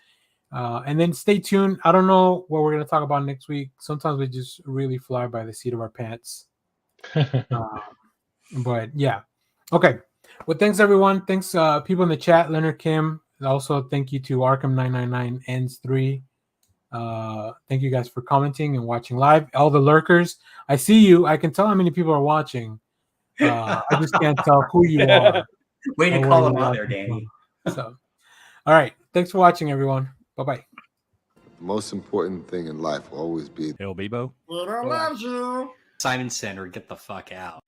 And then stay tuned. I don't know what we're going to talk about next week. Sometimes we just really fly by the seat of our pants. But yeah. Okay. Well, thanks everyone. Thanks people in the chat. Leonard Kim. Also, thank you to Arkham999 ends 3. Thank you guys for commenting and watching live. All the lurkers. I see you. I can tell how many people are watching. I just can't tell who you are. Way to call them out there, Danny. So, all right. Thanks for watching, everyone. Bye-bye. The most important thing in life will always be Hell, Bebo. Simon Center, get the fuck out.